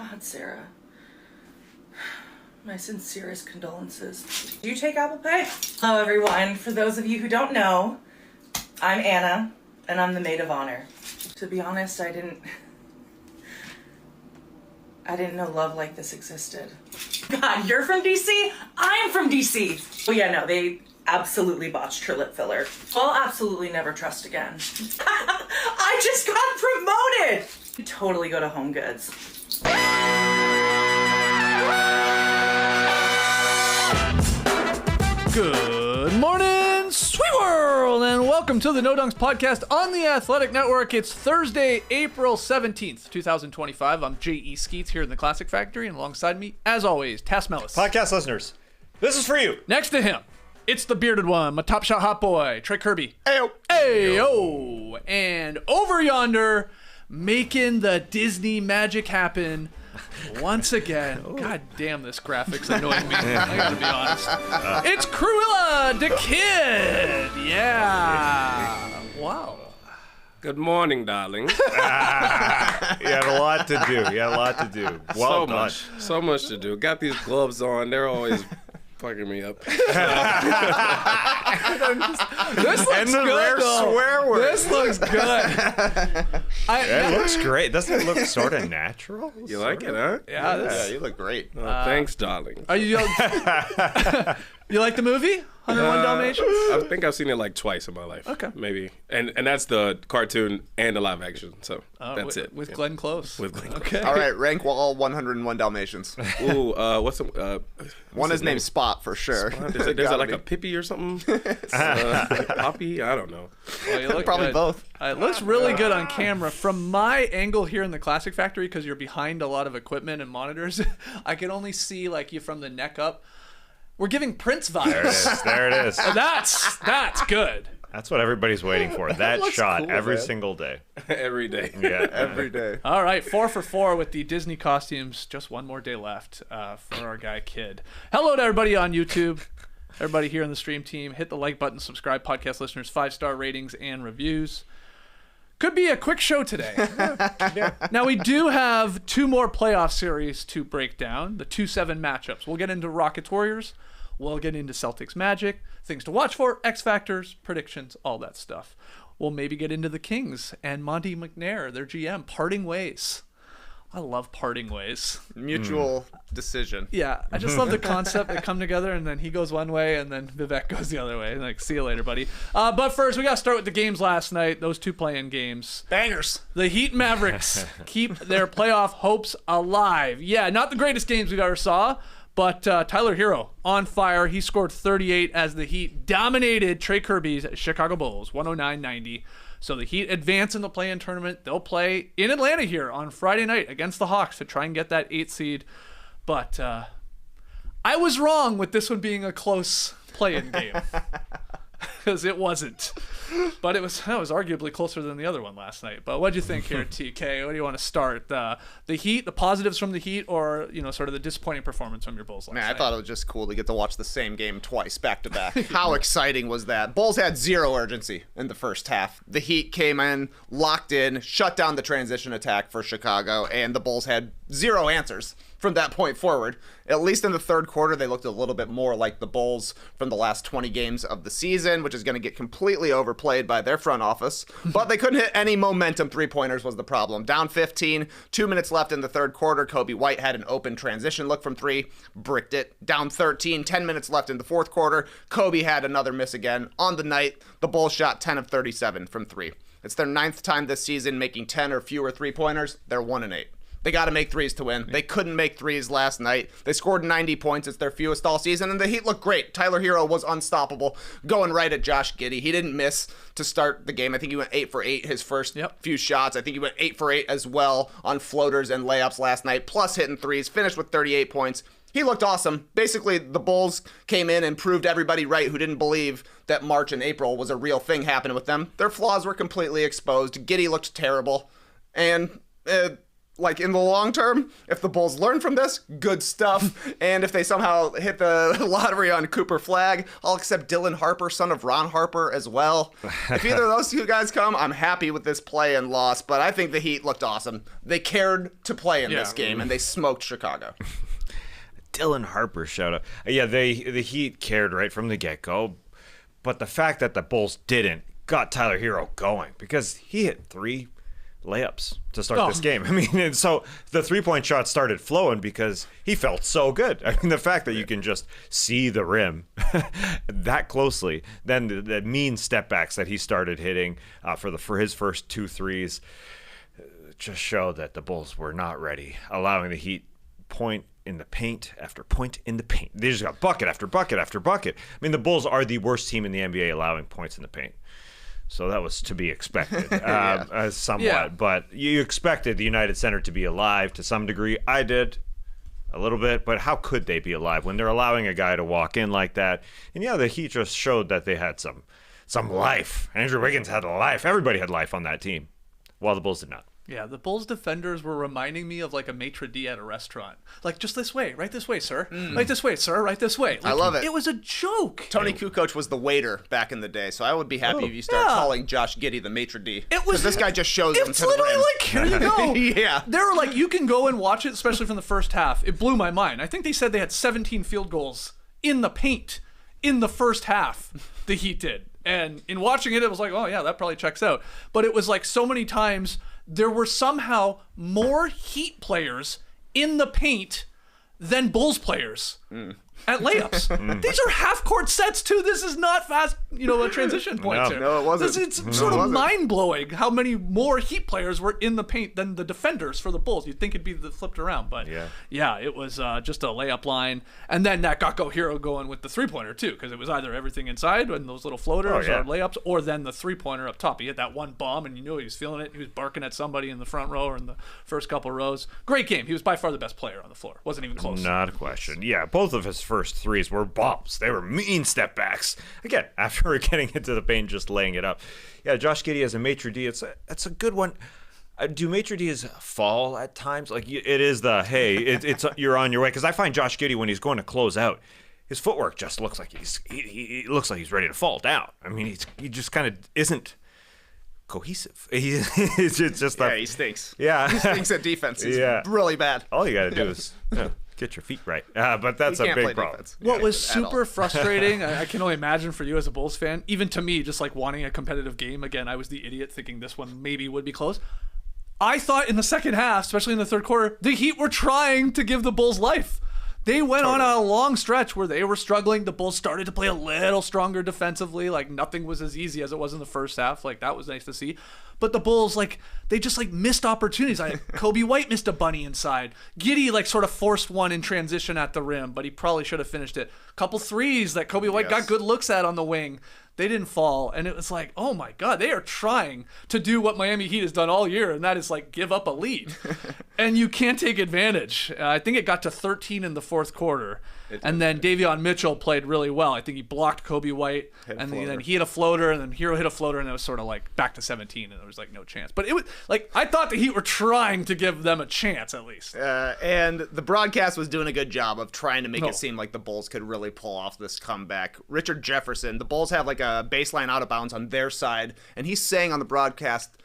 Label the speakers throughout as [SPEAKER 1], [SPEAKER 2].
[SPEAKER 1] God, Sarah. My sincerest condolences. Do you take Apple Pay? Hello, everyone. For those of you who don't know, I'm Anna, and I'm the maid of honor. To be honest, I didn't know love like this existed. God, you're from DC? I'm from DC. Oh yeah, no, they absolutely botched her lip filler. I'll absolutely never trust again. I just got promoted! You totally go to Home Goods.
[SPEAKER 2] Good morning, sweet world, and welcome to the No Dunks podcast on the Athletic Network. It's Thursday, April 17th, 2025. I'm J.E. Skeets here in the Classic Factory, and alongside me, as always, Melas.
[SPEAKER 3] Podcast listeners, this is for you.
[SPEAKER 2] Next to him, it's the bearded one, my top shot hot boy, Trey Kerby.
[SPEAKER 3] Ayo.
[SPEAKER 2] Ayo. And over yonder, making the Disney magic happen once again. God damn, this graphic's annoying me. I gotta be honest. It's Cruella the Kid. Yeah. Wow.
[SPEAKER 4] Good morning, darling.
[SPEAKER 3] You had a lot to do. Well done.
[SPEAKER 4] So much to do. Got these gloves on. They're always fucking me up.
[SPEAKER 2] This looks
[SPEAKER 3] And the
[SPEAKER 2] good,
[SPEAKER 3] rare
[SPEAKER 2] though.
[SPEAKER 3] swear word.
[SPEAKER 2] This looks good.
[SPEAKER 3] It looks great. Doesn't it look sort of natural?
[SPEAKER 4] You like it, huh?
[SPEAKER 2] Yeah.
[SPEAKER 5] You look great.
[SPEAKER 4] Oh, thanks, darling.
[SPEAKER 2] Are you? You like the movie 101 Dalmatians?
[SPEAKER 4] I think I've seen it like twice in my life.
[SPEAKER 2] Okay.
[SPEAKER 4] Maybe. And that's the cartoon and the live action. So that's it.
[SPEAKER 2] With Glenn Close.
[SPEAKER 4] With Glenn Close.
[SPEAKER 2] Okay.
[SPEAKER 5] All right, rank all 101 Dalmatians.
[SPEAKER 4] Ooh, what's the...
[SPEAKER 5] One is named Spot for sure.
[SPEAKER 4] There's like a Pippi or something? Poppy? I don't know.
[SPEAKER 2] Well, you look
[SPEAKER 5] Probably
[SPEAKER 2] good.
[SPEAKER 5] both.
[SPEAKER 2] It looks really good on camera. From my angle here in the Classic Factory, because you're behind a lot of equipment and monitors, I can only see like you from the neck up. We're giving Prince vibes.
[SPEAKER 3] There it is.
[SPEAKER 2] That's good.
[SPEAKER 3] That's what everybody's waiting for. That
[SPEAKER 2] looks
[SPEAKER 3] shot
[SPEAKER 2] cool,
[SPEAKER 3] every
[SPEAKER 2] man.
[SPEAKER 3] single day.
[SPEAKER 4] Every day.
[SPEAKER 3] Yeah.
[SPEAKER 5] Every day.
[SPEAKER 2] All right, 4 for 4 with the Disney costumes. Just one more day left for our guy Kid. Hello to everybody on YouTube. Everybody here on the stream team, hit the like button, subscribe, podcast listeners, 5-star ratings and reviews. Could be a quick show today. Now, we do have 2 more playoff series to break down, the 2-7 matchups. We'll get into Rockets Warriors. We'll get into Celtics-Magic, things to watch for, X Factors, predictions, all that stuff. We'll maybe get into the Kings and Monte McNair, their GM, parting ways. I love parting ways.
[SPEAKER 5] Mutual decision.
[SPEAKER 2] Yeah, I just love the concept. They come together, and then he goes one way, and then Vivek goes the other way. Like, see you later, buddy. But first, we got to start with the games last night. Those 2 play-in games.
[SPEAKER 5] Bangers.
[SPEAKER 2] The Heat Mavericks keep their playoff hopes alive. Yeah, not the greatest games we've ever saw, but Tyler Herro on fire. He scored 38 as the Heat dominated Trey Kerby's Chicago Bulls, 109-90. So the Heat advance in the play-in tournament. They'll play in Atlanta here on Friday night against the Hawks to try and get that 8th seed. But I was wrong with this one being a close play-in game. Because it wasn't. But it was arguably closer than the other one last night. But what'd you think here, TK? What do you want to start? The Heat, the positives from the Heat, or sort of the disappointing performance from your Bulls last night?
[SPEAKER 5] Man, I thought it was just cool to get to watch the same game twice, back to back. How exciting was that? Bulls had zero urgency in the first half. The Heat came in, locked in, shut down the transition attack for Chicago, and the Bulls had zero answers from that point forward. At least in the third quarter, they looked a little bit more like the Bulls from the last 20 games of the season, which is going to get completely overplayed by their front office. But they couldn't hit any momentum three-pointers was the problem. Down 15, 2 minutes left in the third quarter. Coby White had an open transition look from 3, bricked it. Down 13, 10 minutes left in the fourth quarter. Coby had another miss again. On the night, the Bulls shot 10 of 37 from 3. It's their 9th time this season making 10 or fewer three-pointers. They're 1-8. They got to make threes to win. They couldn't make threes last night. They scored 90 points. It's their fewest all season, and the Heat looked great. Tyler Herro was unstoppable, going right at Josh Giddey. He didn't miss to start the game. I think he went 8 for 8 his first few shots. I think he went 8 for 8 as well on floaters and layups last night, plus hitting threes, finished with 38 points. He looked awesome. Basically, the Bulls came in and proved everybody right who didn't believe that March and April was a real thing happening with them. Their flaws were completely exposed. Giddey looked terrible. And like in the long term, if the Bulls learn from this, good stuff. And if they somehow hit the lottery on Cooper Flagg, I'll accept Dylan Harper, son of Ron Harper, as well. If either of those two guys come, I'm happy with this play and loss. But I think the Heat looked awesome. They cared to play in this game, and they smoked Chicago.
[SPEAKER 3] Dylan Harper showed up. Yeah, the Heat cared right from the get-go. But the fact that the Bulls didn't got Tyler Herro going, because he hit 3 layups to start this game. I mean, and so the 3-point shot started flowing because he felt so good. I mean, the fact that you can just see the rim that closely, then the mean step backs that he started hitting for his first 2 threes just showed that the Bulls were not ready, allowing the Heat point in the paint after point in the paint. They just got bucket after bucket after bucket. I mean, the Bulls are the worst team in the NBA allowing points in the paint. So that was to be expected, somewhat. Yeah. But you expected the United Center to be alive to some degree. I did a little bit, but how could they be alive when they're allowing a guy to walk in like that? And yeah, the Heat just showed that they had some life. Andrew Wiggins had life. Everybody had life on that team, while the Bulls did not.
[SPEAKER 2] Yeah, the Bulls defenders were reminding me of like a maitre d' at a restaurant. Like, just this way, right this way, sir. Right this way, sir, right this way. Like,
[SPEAKER 5] I love it.
[SPEAKER 2] It was a joke.
[SPEAKER 5] Tony Kukoc was the waiter back in the day, so I would be happy if you start calling Josh Giddey the maitre d'.
[SPEAKER 2] It was
[SPEAKER 5] this guy just shows them to the rim.
[SPEAKER 2] It's literally like, here you go.
[SPEAKER 5] Yeah.
[SPEAKER 2] They were like, you can go and watch it, especially from the first half. It blew my mind. I think they said they had 17 field goals in the paint in the first half, the Heat did. And in watching it, it was like, oh yeah, that probably checks out. But it was like so many times there were somehow more Heat players in the paint than Bulls players at layups. These are half-court sets, too. This is not fast, transition points here.
[SPEAKER 5] No, it wasn't.
[SPEAKER 2] It's sort of mind-blowing how many more Heat players were in the paint than the defenders for the Bulls. You'd think it'd be flipped around, but yeah, it was just a layup line. And then that got Herro going with the three-pointer, too, because it was either everything inside and those little floaters or layups, or then the three-pointer up top. He hit that one bomb, and you knew he was feeling it. He was barking at somebody in the front row or in the first couple rows. Great game. He was by far the best player on the floor. Wasn't even close.
[SPEAKER 3] Not a question. Yeah, both of his first threes were bombs. They were mean step backs. Again, after getting into the paint, just laying it up. Yeah, Josh Giddey as a maitre d'. It's a good one. Do maitre d's fall at times? Like it is the it's you're on your way. Because I find Josh Giddey when he's going to close out, his footwork just looks like he looks like he's ready to fall down. I mean, he just kind of isn't cohesive. It's just
[SPEAKER 5] he stinks.
[SPEAKER 3] Yeah,
[SPEAKER 5] he stinks at defense. He's really bad.
[SPEAKER 3] All you got to do is get your feet right. But that's a big problem.
[SPEAKER 5] Defense.
[SPEAKER 2] What was super frustrating, I can only imagine for you as a Bulls fan, even to me, just like wanting a competitive game. Again, I was the idiot thinking this one maybe would be close. I thought in the second half, especially in the third quarter, the Heat were trying to give the Bulls life. They went on a long stretch where they were struggling. The Bulls started to play a little stronger defensively. Like, nothing was as easy as it was in the first half. Like, that was nice to see. But the Bulls, they just, missed opportunities. Kobe White missed a bunny inside. Giddey, sort of forced one in transition at the rim, but he probably should have finished it. Couple threes that Kobe White got good looks at on the wing. They didn't fall. And it was like, oh, my God, they are trying to do what Miami Heat has done all year, and that is, give up a lead. And you can't take advantage. I think it got to 13 in the fourth quarter. And then Davion Mitchell played really well. I think he blocked Kobe White, and then he hit a floater, and then Herro hit a floater, and it was sort of back to 17, and there was no chance. But it was I thought the Heat were trying to give them a chance at least.
[SPEAKER 5] And the broadcast was doing a good job of trying to make it seem like the Bulls could really pull off this comeback. Richard Jefferson, the Bulls have a baseline out of bounds on their side, and he's saying on the broadcast,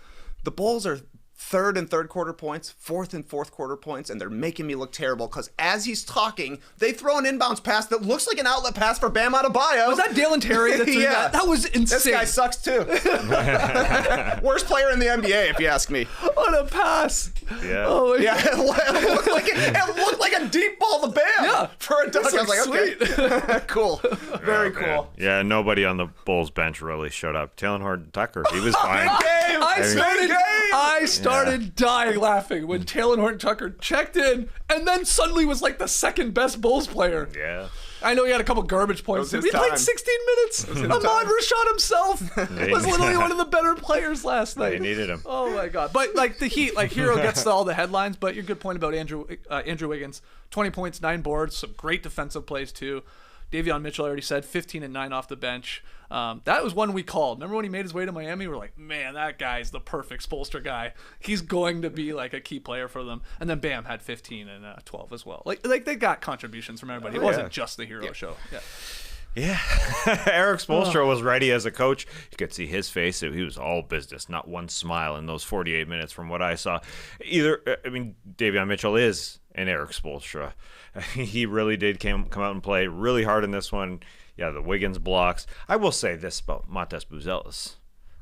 [SPEAKER 5] the Bulls are third and third quarter points, fourth and fourth quarter points, and they're making me look terrible because as he's talking, they throw an inbounds pass that looks like an outlet pass for Bam Adebayo.
[SPEAKER 2] Was that Dalen Terry that threw that? That was insane.
[SPEAKER 5] This guy sucks too. Worst player in the NBA, if you ask me.
[SPEAKER 2] On a pass.
[SPEAKER 3] Yeah.
[SPEAKER 2] Oh,
[SPEAKER 5] yeah. It looked like a deep ball to Bam.
[SPEAKER 2] Yeah.
[SPEAKER 5] For a dunk. I was
[SPEAKER 2] sweet.
[SPEAKER 5] Okay. Cool. Very cool.
[SPEAKER 3] Yeah, nobody on the Bulls bench really showed up. Taylor Horton-Tucker, he was fine.
[SPEAKER 2] I started dying laughing when Taylor Horton-Tucker checked in and then suddenly was the second best Bulls player.
[SPEAKER 3] Yeah.
[SPEAKER 2] I know he had a couple garbage points. He played 16 minutes. Ahmad Rashad himself was literally one of the better players last night.
[SPEAKER 3] They needed him.
[SPEAKER 2] Oh my God. But the Heat, Herro gets all the headlines, but your good point about Andrew Wiggins, 20 points, 9 boards, some great defensive plays too. Davion Mitchell, I already said, 15 and 9 off the bench. That was one we called. Remember when he made his way to Miami? We're like, man, that guy's the perfect Spoelstra guy. He's going to be like a key player for them. And then Bam had 15 and 12 as well. Like they got contributions from everybody. It wasn't just the Herro show. Yeah.
[SPEAKER 3] Yeah, Eric Spoelstra was ready as a coach. You could see his face. He was all business, not one smile in those 48 minutes from what I saw. Davion Mitchell is an Eric Spoelstra. He really did come out and play really hard in this one. Yeah, the Wiggins blocks. I will say this about Montes Buzelis.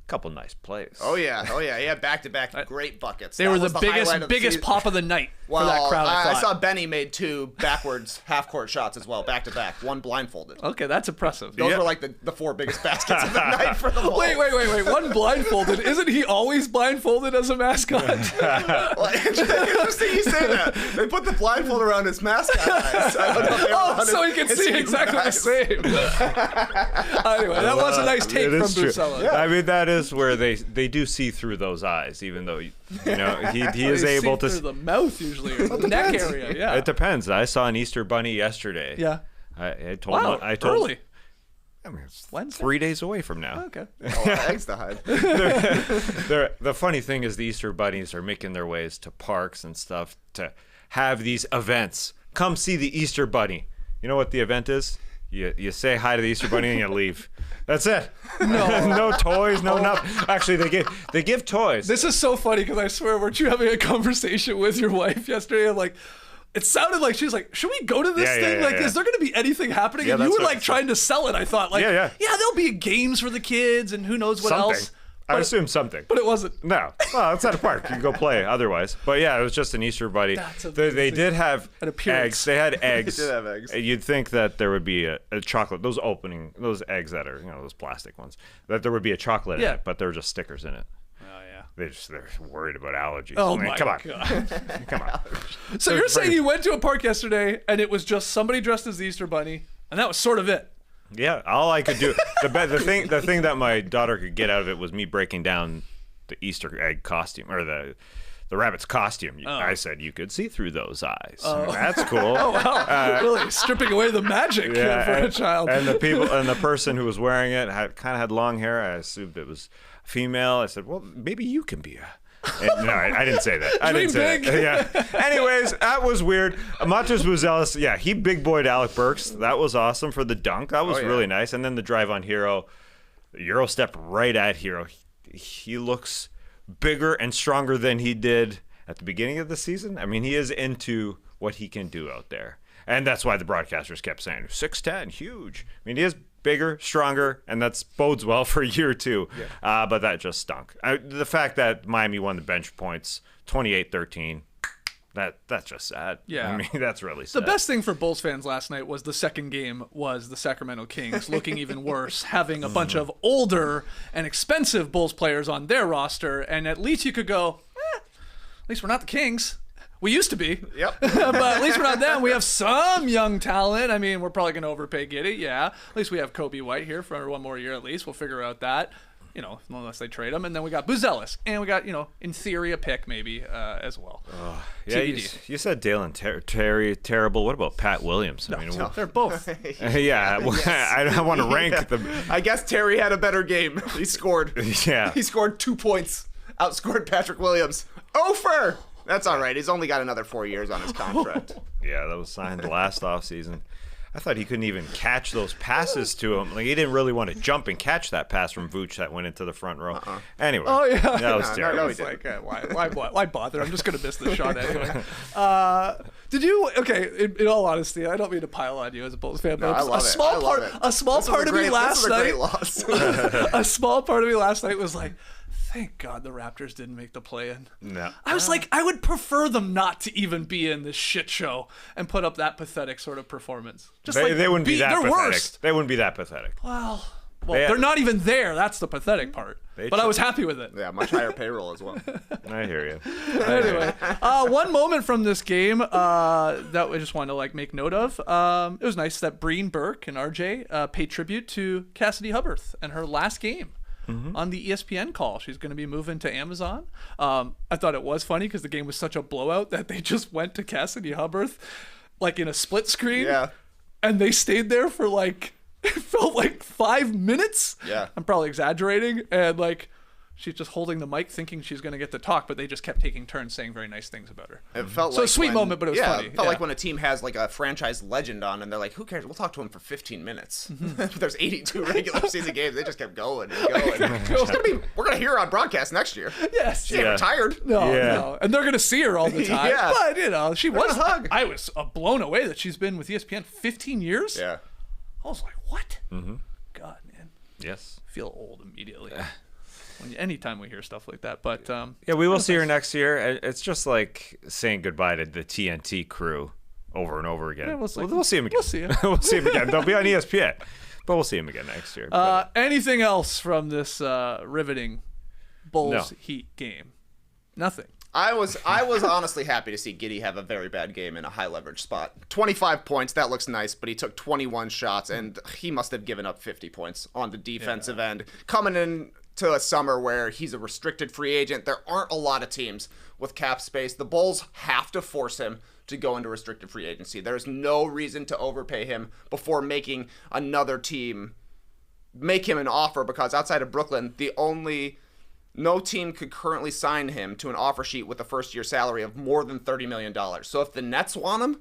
[SPEAKER 3] Couple nice plays.
[SPEAKER 5] Oh yeah. He had back-to-back great buckets.
[SPEAKER 2] They were the biggest pop of the night for that crowd.
[SPEAKER 5] I saw Benny made 2 backwards half-court shots as well, back-to-back. One blindfolded.
[SPEAKER 2] Okay, that's impressive.
[SPEAKER 5] Those were like the 4 biggest baskets of the night for the Bulls.
[SPEAKER 2] Wait. One blindfolded. Isn't he always blindfolded as a mascot?
[SPEAKER 5] Well, interesting you say that. They put the blindfold around his mascot eyes. I don't know if they were
[SPEAKER 2] so he can see exactly the same. Anyway, that was a nice take from Buzelis.
[SPEAKER 3] Yeah. I mean, that is where they do see through those eyes, even though he is able to
[SPEAKER 2] see through the mouth usually, or the neck area. Yeah,
[SPEAKER 3] it depends. I saw an Easter bunny yesterday.
[SPEAKER 2] Yeah,
[SPEAKER 3] I told
[SPEAKER 2] early.
[SPEAKER 3] I mean, it's
[SPEAKER 2] Wednesday?
[SPEAKER 3] 3 days away from now.
[SPEAKER 2] Okay.
[SPEAKER 5] Eggs to hide.
[SPEAKER 3] The funny thing is, the Easter bunnies are making their ways to parks and stuff to have these events. Come see the Easter bunny. You know what the event is? You say hi to the Easter bunny and you leave. That's it. No toys, nothing. Actually, they give toys.
[SPEAKER 2] This is so funny because I swear, weren't you having a conversation with your wife yesterday? I'm like, it sounded like she was like, should we go to this thing? Is there going to be anything happening? And you were like trying to sell it. I thought there'll be games for the kids and who knows what else.
[SPEAKER 3] I assumed something.
[SPEAKER 2] But it wasn't.
[SPEAKER 3] No. Well, it's at a park. You can go play otherwise. But yeah, it was just an Easter bunny. They did have eggs. They had eggs.
[SPEAKER 5] They did have eggs.
[SPEAKER 3] You'd think that there would be a chocolate, those eggs that are, those plastic ones, that there would be a chocolate in it, but there were just stickers in it.
[SPEAKER 2] Oh, yeah.
[SPEAKER 3] They're worried about allergies.
[SPEAKER 2] Oh, my
[SPEAKER 3] come on.
[SPEAKER 2] God.
[SPEAKER 3] Come on.
[SPEAKER 2] So you're saying you went to a park yesterday and it was just somebody dressed as the Easter bunny, and that was sort of it?
[SPEAKER 3] Yeah, all I could do the thing that my daughter could get out of it was me breaking down the Easter egg costume or the rabbit's costume. I said you could see through those eyes. That's cool.
[SPEAKER 2] Oh wow! Really stripping away the magic for a child.
[SPEAKER 3] And the person who was wearing it had long hair. I assumed it was female. I said, well, maybe you can be a. No, I didn't say that. I didn't say that. Yeah. Anyways, that was weird. Montes Buzelis, he big boyed Alec Burks. That was awesome for the dunk. That was really nice. And then the drive on Herro. Euro stepped right at Herro. He looks bigger and stronger than he did at the beginning of the season. I mean, he is into what he can do out there. And that's why the broadcasters kept saying, 6'10", huge. I mean, he is bigger, stronger, and that bodes well for year 2. Yeah. But that just stunk. The fact that Miami won the bench points 28-13, that's just sad.
[SPEAKER 2] Yeah.
[SPEAKER 3] I mean, that's really sad.
[SPEAKER 2] The best thing for Bulls fans last night was the second game was the Sacramento Kings looking even worse, having a bunch of older and expensive Bulls players on their roster, and at least you could go, at least we're not the Kings. We used to be.
[SPEAKER 5] Yep.
[SPEAKER 2] But at least we're not them. We have some young talent. I mean, we're probably going to overpay Giddey. Yeah. At least we have Kobe White here for one more year at least. We'll figure out that, unless they trade him. And then we got Buzelis. And we got, in theory, a pick maybe as well.
[SPEAKER 3] Yeah, you said Dalen Terry terrible. What about Pat Williams?
[SPEAKER 2] No, they're both.
[SPEAKER 3] Yeah. Yes. I don't want to rank them.
[SPEAKER 5] I guess Terry had a better game. He scored.
[SPEAKER 3] Yeah.
[SPEAKER 5] He scored 2 points. Outscored Patrick Williams. Ofer! That's all right. He's only got another 4 years on his contract.
[SPEAKER 3] Yeah, that was signed last offseason. I thought he couldn't even catch those passes to him. Like, he didn't really want to jump and catch that pass from Vooch that went into the frnt row. Anyway.
[SPEAKER 2] Oh, yeah.
[SPEAKER 3] That was terrible.
[SPEAKER 2] No, like, why bother? I'm just going to miss the shot anyway. Did you, in all honesty, I don't mean to pile on you as a Bulls fan, but a small part of me last night was like, thank God the Raptors didn't make the play-in.
[SPEAKER 3] No.
[SPEAKER 2] I was like, I would prefer them not to even be in this shit show and put up that pathetic sort of performance.
[SPEAKER 3] They wouldn't be that pathetic.
[SPEAKER 2] Worse.
[SPEAKER 3] They wouldn't be that pathetic.
[SPEAKER 2] Well, they're not even there. That's the pathetic part. But I was happy with it.
[SPEAKER 5] Yeah, much higher payroll as well.
[SPEAKER 3] I hear you.
[SPEAKER 2] Anyway, one moment from this game that I just wanted to make note of. It was nice that Breen Burke and RJ paid tribute to Cassidy Hubbarth and her last game. On the ESPN call. She's going to be moving to Amazon. I thought it was funny because the game was such a blowout that they just went to Cassidy Hubbarth in a split screen.
[SPEAKER 5] Yeah.
[SPEAKER 2] and they stayed there for like, it felt like 5 minutes.
[SPEAKER 5] Yeah.
[SPEAKER 2] I'm probably exaggerating. And like, she's just holding the mic thinking she's going to get to talk, but they just kept taking turns saying very nice things about her.
[SPEAKER 5] It felt
[SPEAKER 2] So
[SPEAKER 5] like
[SPEAKER 2] a sweet moment, but it was funny.
[SPEAKER 5] It felt like when a team has like a franchise legend on and they're like, who cares? We'll talk to him for 15 minutes. There's 82 regular season games. They just kept going and going. We're going to hear her on broadcast next year.
[SPEAKER 2] Yes.
[SPEAKER 5] She ain't retired.
[SPEAKER 2] No. And they're going to see her all the time.
[SPEAKER 5] Yeah.
[SPEAKER 2] But, you know, she was.
[SPEAKER 5] hug.
[SPEAKER 2] I was blown away that she's been with ESPN 15 years.
[SPEAKER 5] Yeah.
[SPEAKER 2] I was like, what? God, man.
[SPEAKER 3] Yes.
[SPEAKER 2] I feel old immediately. Anytime we hear stuff like that. But
[SPEAKER 3] Yeah, we will see her next year. It's just like saying goodbye to the TNT crew over and over again.
[SPEAKER 2] Yeah, we'll see.
[SPEAKER 3] We'll see him again.
[SPEAKER 2] We'll see him.
[SPEAKER 3] We'll see him again. They'll be on ESPN, but we'll see him again next year.
[SPEAKER 2] anything else from this riveting Bulls
[SPEAKER 3] No.
[SPEAKER 2] Heat game? Nothing.
[SPEAKER 5] I was honestly happy to see Giddey have a very bad game in a high leverage spot. 25 points, that looks nice, but he took 21 shots, and he must have given up 50 points on the defensive end. Coming in to a summer where he's a restricted free agent, there aren't a lot of teams with cap space. The Bulls have to force him to go into restricted free agency. There's no reason to overpay him before making another team make him an offer, because outside of Brooklyn, no team could currently sign him to an offer sheet with a first-year salary of more than $30 million. So if the Nets want him,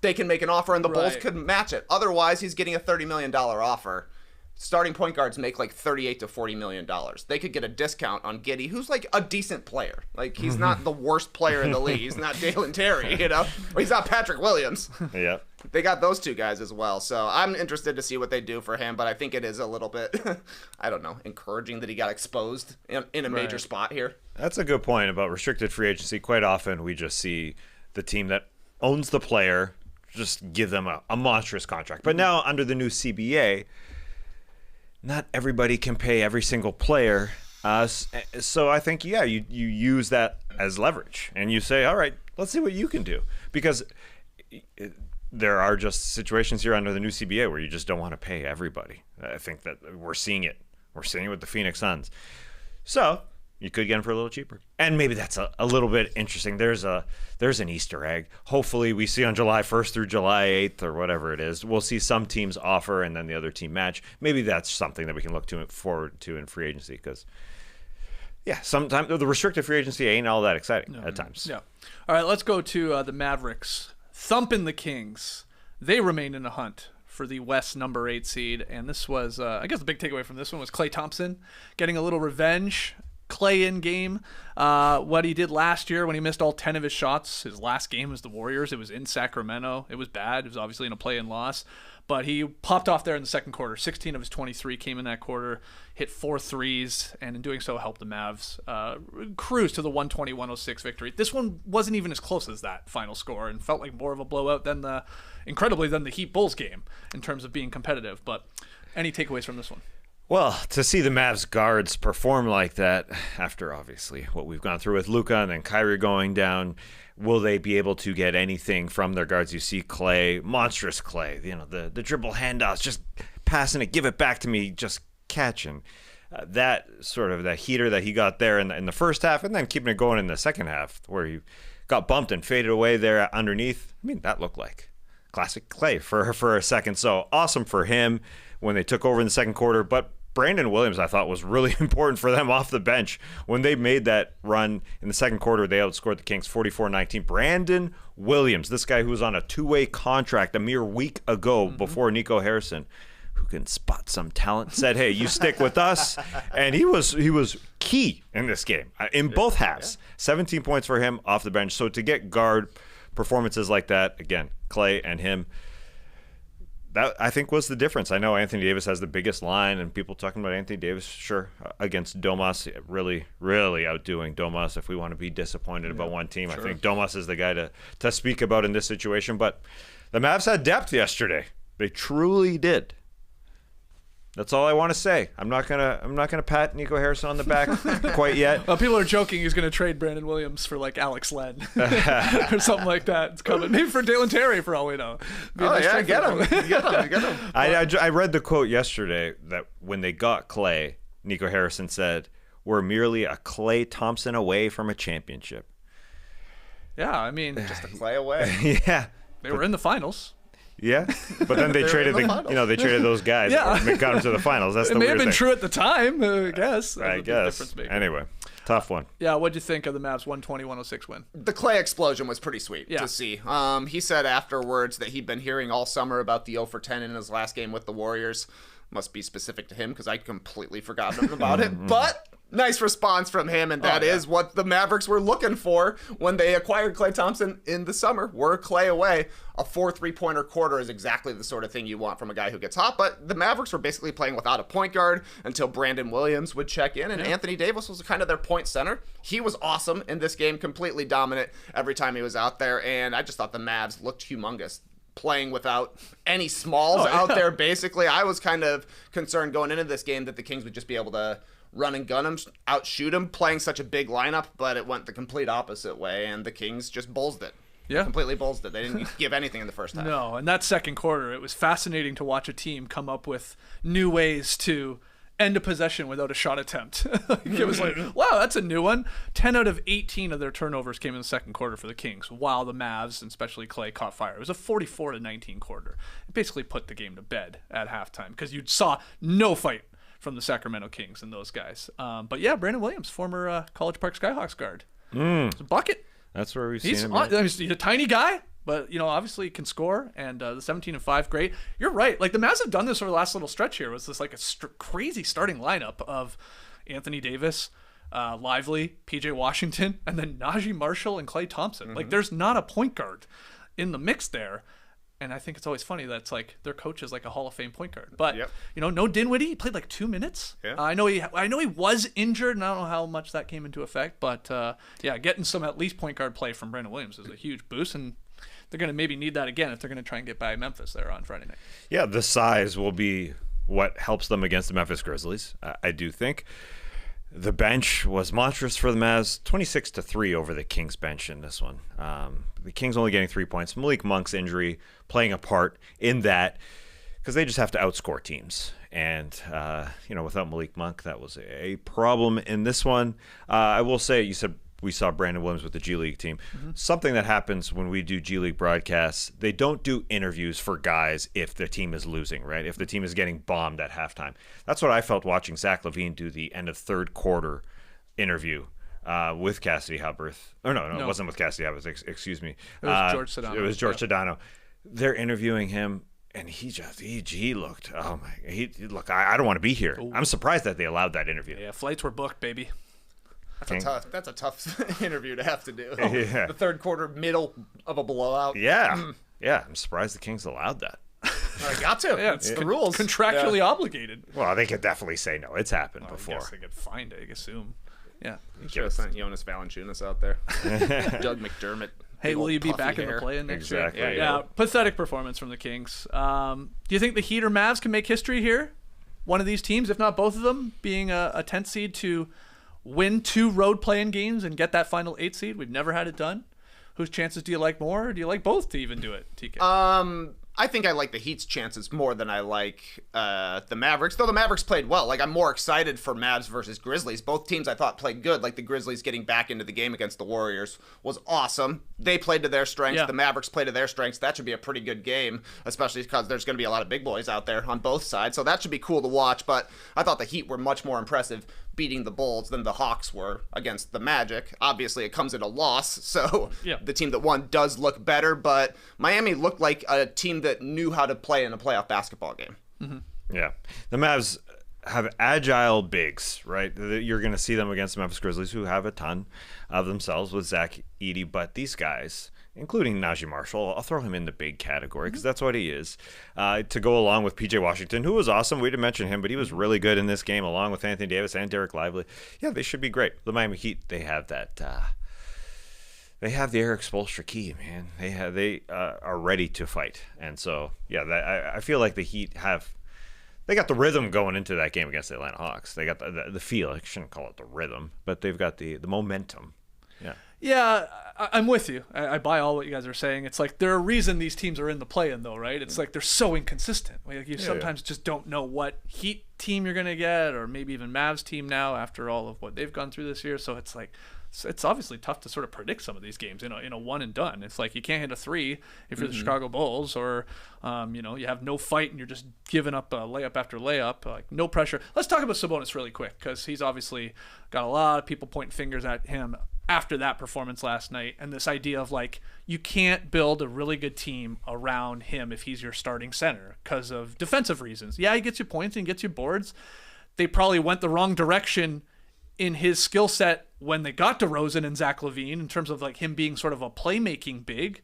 [SPEAKER 5] they can make an offer and the Bulls could match it. Otherwise, he's getting a $30 million offer. Starting point guards make like $38 to $40 million. They could get a discount on Giddey, who's like a decent player. Like, he's not the worst player in the league. He's not Dalen Terry, you know? Or he's not Patrick Williams.
[SPEAKER 3] Yeah.
[SPEAKER 5] They got those two guys as well. So I'm interested to see what they do for him, but I think it is a little bit, I don't know, encouraging that he got exposed in a major spot here.
[SPEAKER 3] That's a good point about restricted free agency. Quite often we just see the team that owns the player just give them a monstrous contract. But now under the new CBA, not everybody can pay every single player. So I think, you use that as leverage and you say, all right, let's see what you can do. Because there are just situations here under the new CBA where you just don't want to pay everybody. I think that we're seeing it. We're seeing it with the Phoenix Suns. So you could get them for a little cheaper. And maybe that's a little bit interesting. There's an Easter egg. Hopefully we see on July 1st through July 8th or whatever it is. We'll see some teams offer and then the other team match. Maybe that's something that we can look forward to in free agency, because sometimes the restricted free agency ain't all that exciting at times.
[SPEAKER 2] Yeah. All right, let's go to the Mavericks. Thumping the Kings. They remain in a hunt for the West number 8 seed. And this was, I guess the big takeaway from this one was Klay Thompson getting a little revenge. Klay in game. What he did last year when he missed all 10 of his shots. His last game was the Warriors. It was in Sacramento. It was bad. It was obviously in a play-in loss. But he popped off there in the second quarter. 16 of his 23 came in that quarter, hit 4 threes, and in doing so helped the Mavs cruise to the 120-106 victory. This one wasn't even as close as that final score and felt like more of a blowout than the Heat Bulls game in terms of being competitive. But any takeaways from this one?
[SPEAKER 3] Well, to see the Mavs guards perform like that, after obviously what we've gone through with Luka and then Kyrie going down, will they be able to get anything from their guards? You see Klay, monstrous Klay, the dribble handoffs, just passing it, give it back to me, just catching. That sort of the heater that he got there in the first half, and then keeping it going in the second half, where he got bumped and faded away there underneath. I mean, that looked like classic Klay for a second. So awesome for him when they took over in the second quarter, but Brandon Williams, I thought, was really important for them off the bench. When they made that run in the second quarter, they outscored the Kings 44-19. Brandon Williams, this guy who was on a 2-way contract a mere week ago before Nico Harrison, who can spot some talent, said, hey, you stick with us. And he was key in this game, in both halves. 17 points for him off the bench. So to get guard performances like that, again, Klay and him, that, I think, was the difference. I know Anthony Davis has the biggest line, and people talking about Anthony Davis, sure, against Domas, really, really outdoing Domas. If we want to be disappointed about one team, sure. I think Domas is the guy to speak about in this situation. But the Mavs had depth yesterday. They truly did. That's all I want to say. I'm not gonna pat Nico Harrison on the back quite yet.
[SPEAKER 2] Well, people are joking he's gonna trade Brandon Williams for like Alex Len or something like that. It's coming. Maybe for Dalen Terry for all we know.
[SPEAKER 5] Get him.
[SPEAKER 3] I read the quote yesterday that when they got Klay, Nico Harrison said, "We're merely a Klay Thompson away from a championship."
[SPEAKER 2] Yeah, I mean,
[SPEAKER 5] just a Klay away.
[SPEAKER 3] Yeah,
[SPEAKER 2] they were in the finals.
[SPEAKER 3] Yeah, but then they traded they traded those guys.
[SPEAKER 2] Yeah.
[SPEAKER 3] They got them to the finals. That's
[SPEAKER 2] It
[SPEAKER 3] the
[SPEAKER 2] may
[SPEAKER 3] weird
[SPEAKER 2] have been
[SPEAKER 3] thing.
[SPEAKER 2] true at the time, I guess. That was
[SPEAKER 3] I
[SPEAKER 2] a big
[SPEAKER 3] guess.
[SPEAKER 2] difference maker.
[SPEAKER 3] Anyway, tough one.
[SPEAKER 2] Yeah, what'd you think of the Mavs 120-106 win?
[SPEAKER 5] The Klay explosion was pretty sweet
[SPEAKER 2] Yeah.
[SPEAKER 5] to see. He said afterwards that he'd been hearing all summer about the 0 for 10 in his last game with the Warriors. Must be specific to him because I'd completely forgotten about it. But nice response from him, and that is what the Mavericks were looking for when they acquired Klay Thompson in the summer. We're Klay away. A 4 3-pointer quarter is exactly the sort of thing you want from a guy who gets hot. But the Mavericks were basically playing without a point guard until Brandon Williams would check in, and Anthony Davis was kind of their point center. He was awesome in this game, completely dominant every time he was out there, and I just thought the Mavs looked humongous, playing without any smalls out there, basically. I was kind of concerned going into this game that the Kings would just be able to run and gun him, outshoot him, playing such a big lineup, but it went the complete opposite way, and the Kings just bullsed it.
[SPEAKER 2] Yeah.
[SPEAKER 5] Completely bullsed it. They didn't give anything in the first half.
[SPEAKER 2] No, and that second quarter, it was fascinating to watch a team come up with new ways to end a possession without a shot attempt. It was like, wow, that's a new one. 10 out of 18 of their turnovers came in the second quarter for the Kings, while the Mavs, and especially Klay, caught fire. It was a 44-19 quarter. It basically put the game to bed at halftime because you saw no fight from the Sacramento Kings and those guys. But yeah, Brandon Williams, former College Park Skyhawks guard. It's a bucket.
[SPEAKER 3] That's where we've seen
[SPEAKER 2] He's,
[SPEAKER 3] him.
[SPEAKER 2] he's a tiny guy, but obviously he can score. And the 17-5, great. You're right. Like the Mavs have done this over the last little stretch here. It was this like a crazy starting lineup of Anthony Davis, Lively, PJ Washington, and then Najee Marshall and Klay Thompson. Like there's not a point guard in the mix there. And I think it's always funny that it's like their coach is like a Hall of Fame point guard. But no Dinwiddie. He played like 2 minutes.
[SPEAKER 5] Yeah.
[SPEAKER 2] I know he was injured, and I don't know how much that came into effect. But getting some at least point guard play from Brandon Williams is a huge boost, and they're going to maybe need that again if they're going to try and get by Memphis there on Friday night.
[SPEAKER 3] Yeah, the size will be what helps them against the Memphis Grizzlies. I do think. The bench was monstrous for the Mavs, 26-3 over the Kings bench in this one. The Kings only getting 3 points. Malik Monk's injury playing a part in that because they just have to outscore teams. And, without Malik Monk, that was a problem in this one. I will say, you said we saw Brandon Williams with the G League team. Something that happens when we do G League broadcasts, they don't do interviews for guys if the team is losing, right? If the team is getting bombed at halftime. That's what I felt watching Zach LaVine do the end of third quarter interview with Cassidy Hubbarth. Oh, no, it wasn't with Cassidy Hubbarth. Excuse me.
[SPEAKER 2] It was George Sedano.
[SPEAKER 3] It was George Sedano. They're interviewing him. And he looked, I don't want to be here.
[SPEAKER 2] Ooh.
[SPEAKER 3] I'm surprised that they allowed that interview.
[SPEAKER 2] Yeah, flights were booked, baby.
[SPEAKER 5] That's a tough interview to have to do.
[SPEAKER 3] Yeah.
[SPEAKER 5] The third quarter, middle of a blowout.
[SPEAKER 3] Yeah. Yeah, I'm surprised the Kings allowed that.
[SPEAKER 5] I got to.
[SPEAKER 2] Yeah, it's
[SPEAKER 5] the rules.
[SPEAKER 2] Contractually obligated.
[SPEAKER 3] Well, they could definitely say no. It's happened
[SPEAKER 2] I
[SPEAKER 3] before.
[SPEAKER 2] guess they could find it, I assume. Yeah.
[SPEAKER 5] Should have sent Jonas Valanciunas out there. Doug McDermott.
[SPEAKER 2] Hey,
[SPEAKER 5] Big
[SPEAKER 2] will
[SPEAKER 5] old
[SPEAKER 2] you be
[SPEAKER 5] puffy
[SPEAKER 2] back in
[SPEAKER 5] hair.
[SPEAKER 2] the play-in next
[SPEAKER 3] Exactly.
[SPEAKER 2] year? Yeah, pathetic performance from the Kings. Do you think the Heat or Mavs can make history here? One of these teams, if not both of them, being a 10th seed to win 2 road play-in games and get that final 8 seed? We've never had it done. Whose chances do you like more, or do you like both to even do it, TK?
[SPEAKER 5] I think I like the Heat's chances more than I like the Mavericks, though the Mavericks played well. Like, I'm more excited for Mavs versus Grizzlies. Both teams I thought played good. Like, the Grizzlies getting back into the game against the Warriors was awesome. They played to their strengths.
[SPEAKER 2] Yeah.
[SPEAKER 5] The Mavericks played to their strengths. That should be a pretty good game, especially because there's going to be a lot of big boys out there on both sides. So that should be cool to watch. But I thought the Heat were much more impressive beating the Bulls than the Hawks were against the Magic. Obviously, it comes at a loss, so the team that won does look better, but Miami looked like a team that knew how to play in a playoff basketball game.
[SPEAKER 2] Mm-hmm.
[SPEAKER 3] Yeah. The Mavs have agile bigs, right? You're going to see them against the Memphis Grizzlies, who have a ton of themselves with Zach Edey, but these guys, including Najee Marshall, I'll throw him in the big category because that's what he is, to go along with PJ Washington, who was awesome. We didn't mention him, but he was really good in this game, along with Anthony Davis and Derek Lively. Yeah, they should be great. The Miami Heat, they have that. They have the Eric Spoelstra key, man. They are ready to fight, and so I feel like the Heat have. They got the rhythm going into that game against the Atlanta Hawks. They got the feel. I shouldn't call it the rhythm, but they've got the momentum. Yeah.
[SPEAKER 2] Yeah, I'm with you. I buy all what you guys are saying. It's like there are a reason these teams are in the play-in, though, right? It's like they're so inconsistent. Like you sometimes just don't know what Heat team you're going to get, or maybe even Mavs team now after all of what they've gone through this year. So it's like it's obviously tough to sort of predict some of these games in a one and done. It's like you can't hit a three if you're the Chicago Bulls, or you have no fight and you're just giving up layup after layup, like no pressure. Let's talk about Sabonis really quick, because he's obviously got a lot of people pointing fingers at him after that performance last night, and this idea of like you can't build a really good team around him if he's your starting center because of defensive reasons. Yeah, he gets you points and gets you boards. They probably went the wrong direction in his skill set when they got DeRozan and Zach LaVine in terms of like him being sort of a playmaking big.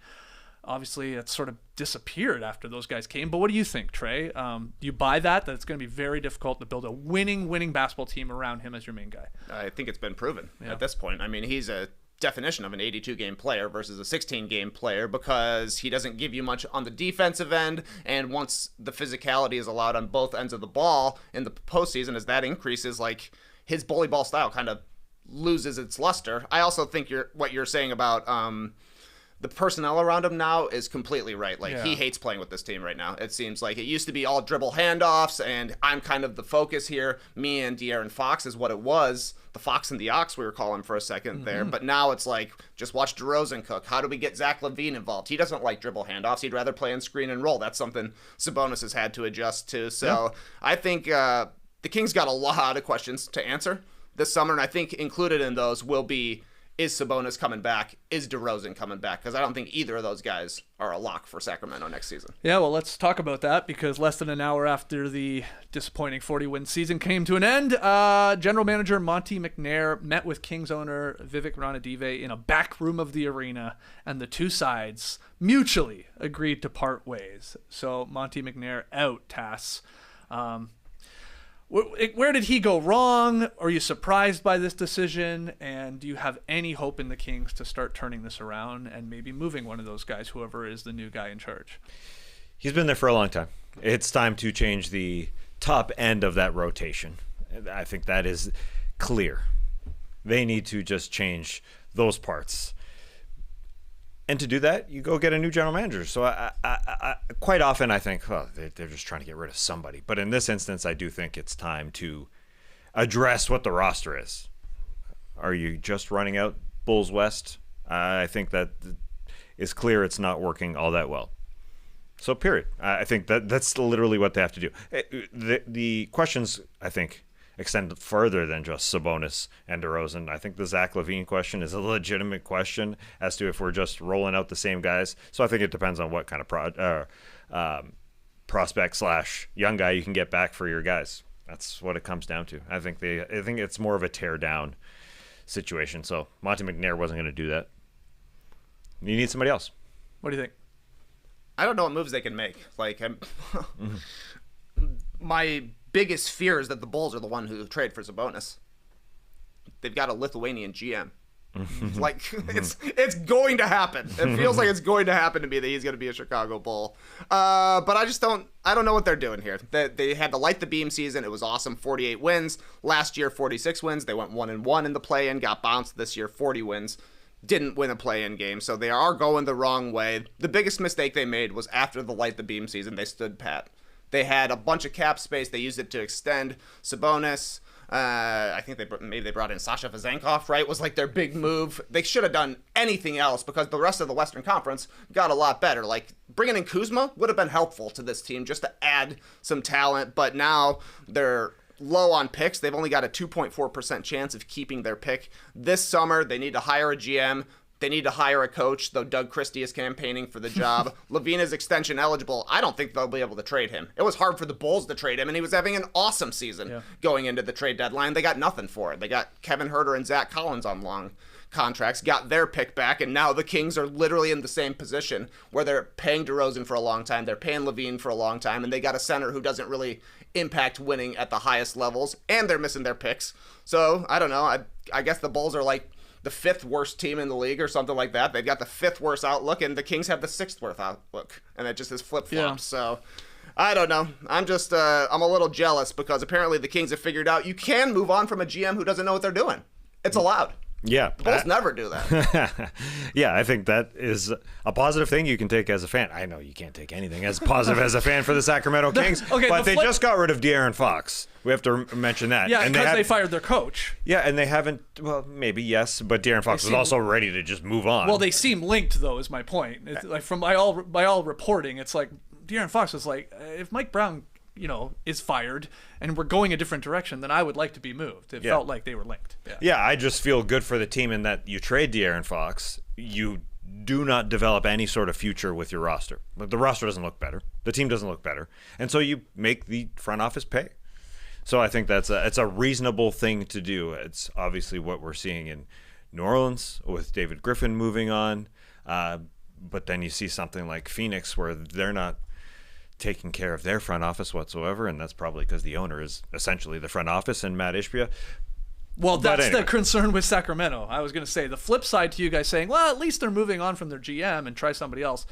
[SPEAKER 2] Obviously, it sort of disappeared after those guys came. But what do you think, Trey? Do you buy that it's going to be very difficult to build a winning basketball team around him as your main guy?
[SPEAKER 5] I think it's been proven at this point. I mean, he's a definition of an 82-game player versus a 16-game player because he doesn't give you much on the defensive end, and once the physicality is allowed on both ends of the ball in the postseason, as that increases, like his bully ball style kind of loses its luster. I also think what you're saying about the personnel around him now is completely right. Like, he hates playing with this team right now. It seems like it used to be all dribble handoffs, and I'm kind of the focus here. Me and De'Aaron Fox is what it was. The Fox and the Ox, we were calling for a second there. But now it's like, just watch DeRozan cook. How do we get Zach LaVine involved? He doesn't like dribble handoffs. He'd rather play in screen and roll. That's something Sabonis has had to adjust to. So I think the Kings got a lot of questions to answer this summer, and I think included in those will be, is Sabonis coming back? Is DeRozan coming back? Because I don't think either of those guys are a lock for Sacramento next season.
[SPEAKER 2] Yeah, well, let's talk about that, because less than an hour after the disappointing 40-win season came to an end, General Manager Monte McNair met with Kings owner Vivek Ranadive in a back room of the arena, and the two sides mutually agreed to part ways. So Monte McNair out, Tass. Where did he go wrong? Are you surprised by this decision? And do you have any hope in the Kings to start turning this around and maybe moving one of those guys, whoever is the new guy in charge?
[SPEAKER 3] He's been there for a long time. It's time to change the top end of that rotation. I think that is clear. They need to just change those parts. And to do that, you go get a new general manager. So I quite often I think, they're just trying to get rid of somebody. But in this instance, I do think it's time to address what the roster is. Are you just running out Bulls West? I think that is clear. It's not working all that well. So period. I think that's literally what they have to do. The questions, I think, extend further than just Sabonis and DeRozan. I think the Zach LaVine question is a legitimate question as to if we're just rolling out the same guys. So I think it depends on what kind of prospect / young guy you can get back for your guys. That's what it comes down to. I think it's more of a tear down situation. So Monte McNair wasn't going to do that. You need somebody else.
[SPEAKER 2] What do you think?
[SPEAKER 5] I don't know what moves they can make. Like, my biggest fear is that the Bulls are the one who trade for Sabonis. They've got a Lithuanian GM. Like, it's going to happen. It feels like it's going to happen to me that he's going to be a Chicago Bull. But I don't know what they're doing here. They had the light the beam season. It was awesome. 48 wins. Last year, 46 wins. They went 1-1 in the play-in, got bounced this year, 40 wins. Didn't win a play-in game, so they are going the wrong way. The biggest mistake they made was after the light the beam season, they stood pat. They had a bunch of cap space. They used it to extend Sabonis. I think they brought in Sasha Vezenkov, right? Was like their big move. They should have done anything else because the rest of the Western Conference got a lot better. Like, bringing in Kuzma would have been helpful to this team just to add some talent, but now they're low on picks. They've only got a 2.4% chance of keeping their pick this summer. They need to hire a GM. They need to hire a coach, though Doug Christie is campaigning for the job. LaVine is extension eligible. I don't think they'll be able to trade him. It was hard for the Bulls to trade him, and he was having an awesome season going into the trade deadline. They got nothing for it. They got Kevin Huerter and Zach Collins on long contracts, got their pick back, and now the Kings are literally in the same position where they're paying DeRozan for a long time, they're paying LaVine for a long time, and they got a center who doesn't really impact winning at the highest levels, and they're missing their picks. So, I don't know. I guess the Bulls are like the 5th worst team in the league or something like that. They've got the 5th worst outlook, and the Kings have the 6th worst outlook, and it just is flip-flopped. Yeah. So I don't know. I'm just I'm a little jealous because apparently the Kings have figured out you can move on from a GM who doesn't know what they're doing. It's allowed.
[SPEAKER 3] Yeah.
[SPEAKER 5] The Bulls never do that.
[SPEAKER 3] Yeah, I think that is a positive thing you can take as a fan. I know you can't take anything as positive as a fan for the Sacramento Kings, but they just got rid of De'Aaron Fox. We have to mention that.
[SPEAKER 2] Yeah, because they fired their coach.
[SPEAKER 3] Yeah, and they haven't, well, maybe yes, but De'Aaron Fox was also ready to just move on.
[SPEAKER 2] Well, they seem linked, though, is my point. It's like by all reporting, it's like De'Aaron Fox was like, if Mike Brown, is fired and we're going a different direction, then I would like to be moved. It felt like they were linked.
[SPEAKER 3] Yeah, I just feel good for the team in that you trade De'Aaron Fox, you do not develop any sort of future with your roster. The roster doesn't look better. The team doesn't look better. And so you make the front office pay. So I think it's a reasonable thing to do. It's obviously what we're seeing in New Orleans with David Griffin moving on. But then you see something like Phoenix where they're not taking care of their front office whatsoever, and that's probably because the owner is essentially the front office and Matt Ishbia.
[SPEAKER 2] Well, that's the concern with Sacramento. I was going to say the flip side to you guys saying, well, at least they're moving on from their GM and try somebody else.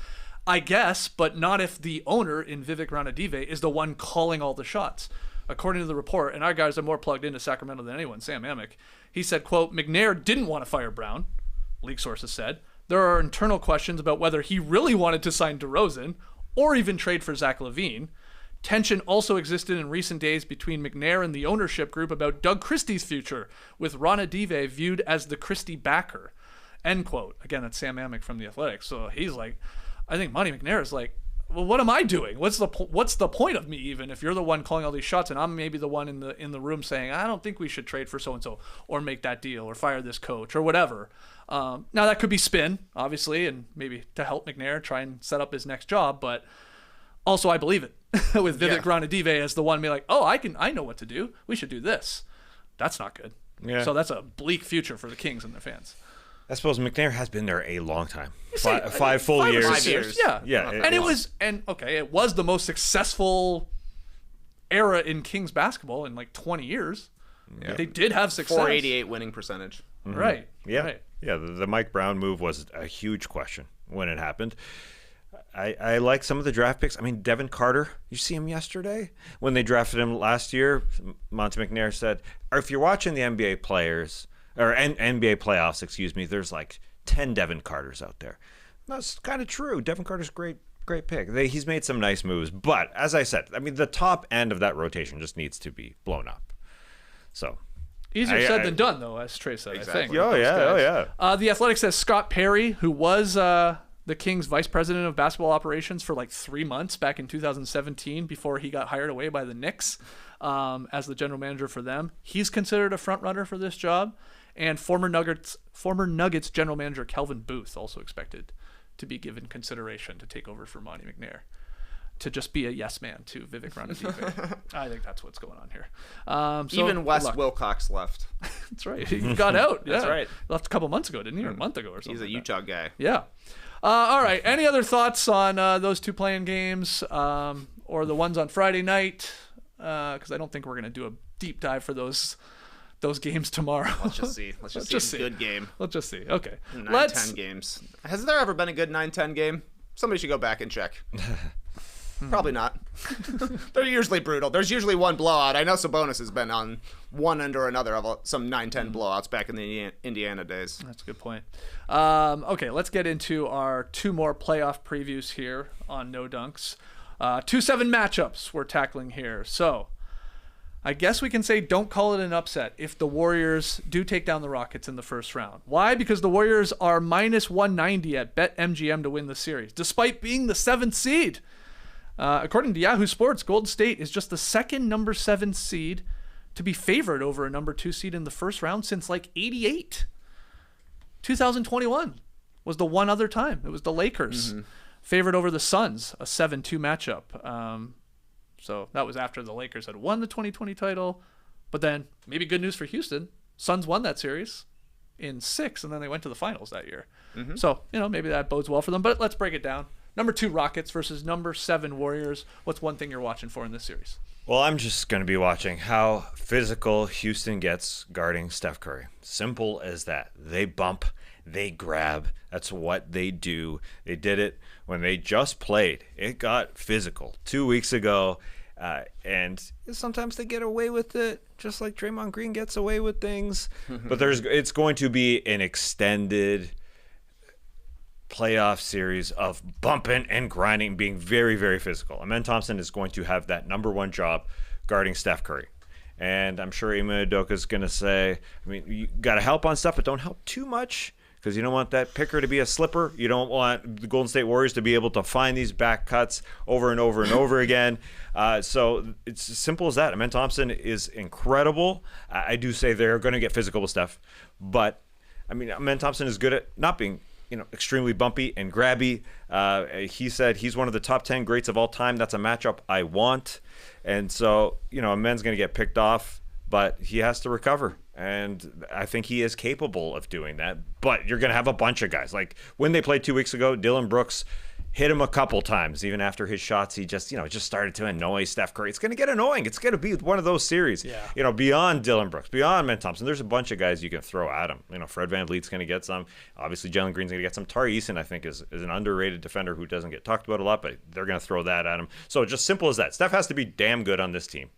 [SPEAKER 2] I guess, but not if the owner in Vivek Ranadive is the one calling all the shots. According to the report, and our guys are more plugged into Sacramento than anyone, Sam Amick, he said, quote, McNair didn't want to fire Brown, league sources said. There are internal questions about whether he really wanted to sign DeRozan or even trade for Zach LaVine. Tension also existed in recent days between McNair and the ownership group about Doug Christie's future, with Ranadive viewed as the Christie backer. End quote. Again, that's Sam Amick from The Athletic. So he's like, I think Monte McNair is like, well, what am I doing? What's the point of me even if you're the one calling all these shots and I'm maybe the one in the room saying I don't think we should trade for so and so or make that deal or fire this coach or whatever. Now that could be spin, obviously, and maybe to help McNair try and set up his next job, but also I believe it with Vivek Ranadive as the one be like, oh, I know what to do. We should do this. That's not good. Yeah. So that's a bleak future for the Kings and their fans.
[SPEAKER 3] I suppose McNair has been there a long time. Five full years.
[SPEAKER 5] 5 years.
[SPEAKER 2] Yeah. It was the most successful era in Kings basketball in like 20 years. Yeah. They did have success.
[SPEAKER 5] 488 winning percentage.
[SPEAKER 2] Mm-hmm. Right.
[SPEAKER 3] Yeah.
[SPEAKER 2] Right.
[SPEAKER 3] Yeah. The Mike Brown move was a huge question when it happened. I like some of the draft picks. I mean, Devin Carter, you see him yesterday? When they drafted him last year, Monte McNair said, or if you're watching the NBA players, or NBA playoffs, there's like 10 Devin Carters out there. That's kind of true. Devin Carter's great pick. He's made some nice moves. But as I said, I mean, the top end of that rotation just needs to be blown up. So
[SPEAKER 2] easier said than done, though, as Trey said,
[SPEAKER 5] exactly.
[SPEAKER 2] I think.
[SPEAKER 3] Oh, yeah.
[SPEAKER 2] The Athletic says Scott Perry, who was the Kings' vice president of basketball operations for like 3 months back in 2017 before he got hired away by the Knicks as the general manager for them. He's considered a front runner for this job. And former Nuggets general manager Kelvin Booth also expected to be given consideration to take over for Monte McNair, to just be a yes man to Vivek Ranadive. I think that's what's going on here.
[SPEAKER 5] Even Wes Wilcox left.
[SPEAKER 2] That's right. He got out. Yeah.
[SPEAKER 5] That's right.
[SPEAKER 2] Left a couple months ago, didn't he? Or a month ago or something.
[SPEAKER 5] He's a Utah guy.
[SPEAKER 2] Yeah. All right. Any other thoughts on those two playing games or the ones on Friday night? Because I don't think we're going to do a deep dive for those games tomorrow.
[SPEAKER 5] Let's just see. Let's just see. Good game.
[SPEAKER 2] Let's just see. Okay.
[SPEAKER 5] 9-10 games. Has there ever been a good 9-10 game? Somebody should go back and check. Probably not. They're usually brutal. There's usually one blowout. I know Sabonis has been on one end or another of some 9-10 blowouts back in the Indiana days.
[SPEAKER 2] That's a good point. Okay, let's get into our two more playoff previews here on No Dunks. 2-7 matchups we're tackling here. So I guess we can say don't call it an upset if the Warriors do take down the Rockets in the first round. Why? Because the Warriors are minus 190 at BetMGM to win the series, despite being the 7th seed. According to Yahoo Sports, Golden State is just the second number 7 seed to be favored over a number 2 seed in the first round since like 88. 2021 was the one other time. It was the Lakers favored over the Suns, a 7-2 matchup. So that was after the Lakers had won the 2020 title. But then maybe good news for Houston. Suns won that series in 6, and then they went to the finals that year. So, maybe that bodes well for them. But let's break it down. Number 2 Rockets versus number 7 Warriors. What's one thing you're watching for in this series?
[SPEAKER 3] Well, I'm just going to be watching how physical Houston gets guarding Steph Curry. Simple as that. They bump, they grab. That's what they do. They did it when they just played. It got physical 2 weeks ago, And sometimes they get away with it, just like Draymond Green gets away with things. But it's going to be an extended playoff series of bumping and grinding, being very, very physical. Amen Thompson is going to have that number one job guarding Steph Curry. And I'm sure Ime Udoka is going to say, I mean, you got to help on stuff, but don't help too much, because you don't want that picker to be a slipper. You don't want the Golden State Warriors to be able to find these back cuts over and over and over again. So it's as simple as that. Amen Thompson is incredible. I do say they're going to get physical with Steph, but I mean, Amen Thompson is good at not being extremely bumpy and grabby. He said he's one of the top 10 greats of all time. That's a matchup I want. And so, Amen's going to get picked off, but he has to recover. And I think he is capable of doing that. But you're going to have a bunch of guys. Like when they played 2 weeks ago, Dillon Brooks hit him a couple times. Even after his shots, he just started to annoy Steph Curry. It's going to get annoying. It's going to be one of those series. Yeah. Beyond Dillon Brooks, beyond Amen Thompson, there's a bunch of guys you can throw at him. Fred VanVleet's going to get some. Obviously, Jalen Green's going to get some. Tari Eason, I think, is an underrated defender who doesn't get talked about a lot, but they're going to throw that at him. So just simple as that. Steph has to be damn good on this team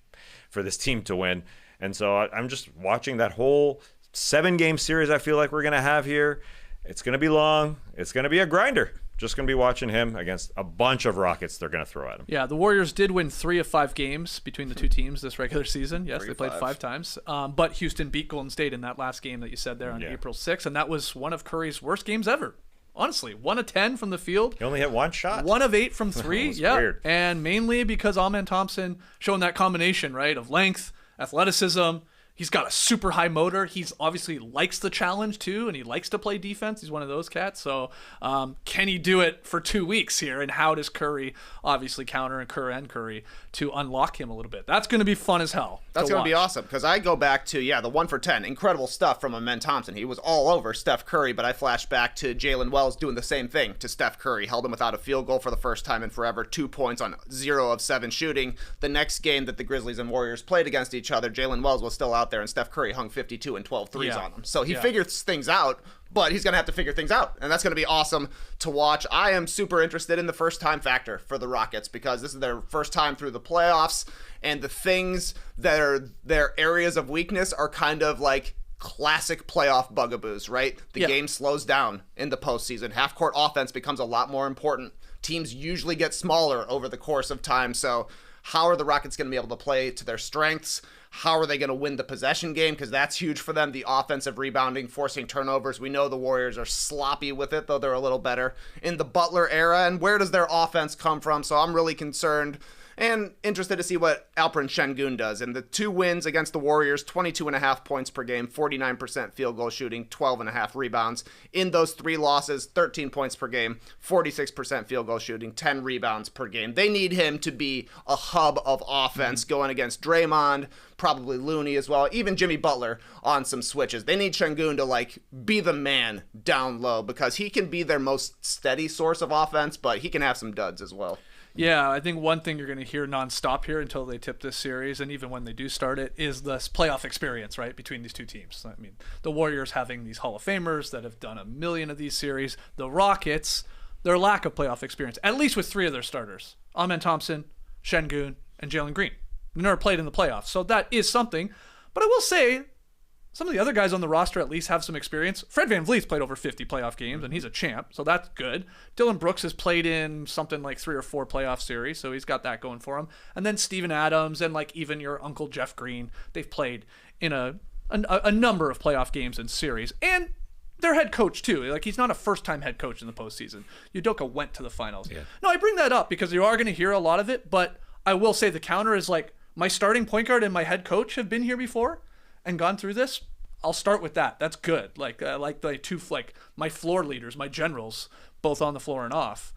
[SPEAKER 3] for this team to win. And so I'm just watching that whole 7-game series I feel like we're going to have here. It's going to be long. It's going to be a grinder. Just going to be watching him against a bunch of rockets they're going to throw at him.
[SPEAKER 2] Yeah, the Warriors did win 3 of 5 games between the two teams this regular season. Yes, they played 5 times. But Houston beat Golden State in that last game that you said there on April 6th, and that was one of Curry's worst games ever. Honestly, 1 of 10 from the field.
[SPEAKER 3] He only hit 1 shot.
[SPEAKER 2] 1 of 8 from 3. Yeah,
[SPEAKER 3] weird.
[SPEAKER 2] And mainly because Amen Thompson showing that combination, right, of length, athleticism. He's got a super high motor. He's obviously likes the challenge too, and he likes to play defense. He's one of those cats. So can he do it for 2 weeks here? And how does Curry obviously counter and Curry to unlock him a little bit? That's going to be fun as hell.
[SPEAKER 5] That's going to be awesome, because I go back to, the 1 for 10. Incredible stuff from Amen Thompson. He was all over Steph Curry, but I flash back to Jalen Wells doing the same thing to Steph Curry. Held him without a field goal for the first time in forever. 2 points on 0 of 7 shooting. The next game that the Grizzlies and Warriors played against each other, Jalen Wells was still out there, and Steph Curry hung 52 and 12 threes on him. So he figures things out, but he's going to have to figure things out, and that's going to be awesome to watch. I am super interested in the first-time factor for the Rockets, because this is their first time through the playoffs, and the things that are their areas of weakness are kind of like classic playoff bugaboos, right? The game slows down in the postseason. Half-court offense becomes a lot more important. Teams usually get smaller over the course of time, so how are the Rockets going to be able to play to their strengths? How are they going to win the possession game? Because that's huge for them. The offensive rebounding, forcing turnovers. We know the Warriors are sloppy with it, though they're a little better in the Butler era. And where does their offense come from? So I'm really concerned and interested to see what Alperen Şengün does. And the 2 wins against the Warriors, 22.5 points per game, 49% field goal shooting, 12.5 rebounds. In those 3 losses, 13 points per game, 46% field goal shooting, 10 rebounds per game. They need him to be a hub of offense going against Draymond, probably Looney as well, even Jimmy Butler on some switches. They need Şengün to be the man down low, because he can be their most steady source of offense, but he can have some duds as well.
[SPEAKER 2] Yeah, I think one thing you're going to hear nonstop here until they tip this series, and even when they do start it, is this playoff experience, right, between these two teams. I mean, the Warriors having these Hall of Famers that have done a million of these series. The Rockets, their lack of playoff experience, at least with 3 of their starters, Amen Thompson, Şengün, and Jalen Green. They never played in the playoffs, so that is something. But I will say, some of the other guys on the roster at least have some experience. Fred VanVleet's played over 50 playoff games, and he's a champ, so that's good. Dillon Brooks has played in something like 3 or 4 playoff series, so he's got that going for him. And then Steven Adams and even your Uncle Jeff Green, they've played in a number of playoff games and series. And their head coach, too. He's not a first-time head coach in the postseason. Udoka went to the finals. Yeah. No, I bring that up because you are going to hear a lot of it, but I will say the counter is my starting point guard and my head coach have been here before and gone through this. I'll start with that. That's good. My floor leaders, my generals, both on the floor and off,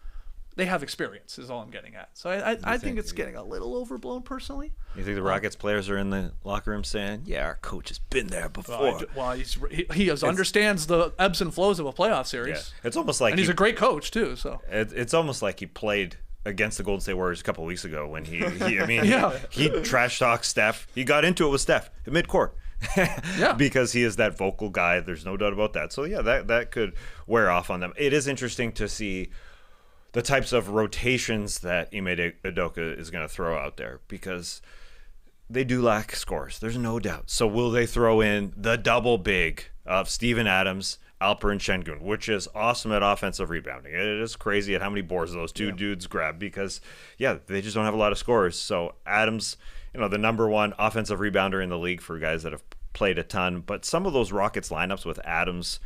[SPEAKER 2] they have experience is all I'm getting at. So I think it's getting a little overblown personally.
[SPEAKER 3] You think the Rockets players are in the locker room saying, yeah, our coach has been there before?
[SPEAKER 2] Well, he understands the ebbs and flows of a playoff series.
[SPEAKER 3] Yeah. It's almost like
[SPEAKER 2] he's a great coach too. So
[SPEAKER 3] it's almost like he played against the Golden State Warriors a couple of weeks ago when he trash talked Steph. He got into it with Steph at midcourt. Because he is that vocal guy. There's no doubt about that. So yeah, that could wear off on them. It is interesting to see the types of rotations that Ime Udoka is going to throw out there, because they do lack scores. There's no doubt. So will they throw in the double big of Steven Adams, Alperen Şengün, which is awesome at offensive rebounding. It is crazy at how many boards those two dudes grab, because, they just don't have a lot of scores. So Adams, the number one offensive rebounder in the league for guys that have played a ton. But some of those Rockets lineups with Adams,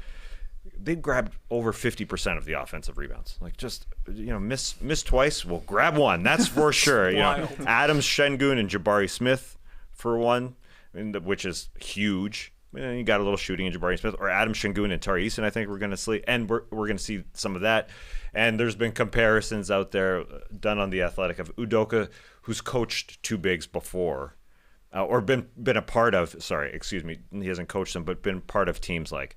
[SPEAKER 3] they grabbed over 50% of the offensive rebounds. Like, just, miss twice, we'll grab one. That's for sure. Adams, Şengün, and Jabari Smith for one, which is huge. And you got a little shooting in Jabari Smith, or Adam Şengün and Tari Eason. I think we're going to see, and we're going to see some of that. And there's been comparisons out there done on The Athletic of Udoka, who's coached two bigs before, or been a part of. Sorry, excuse me, he hasn't coached them, but been part of teams like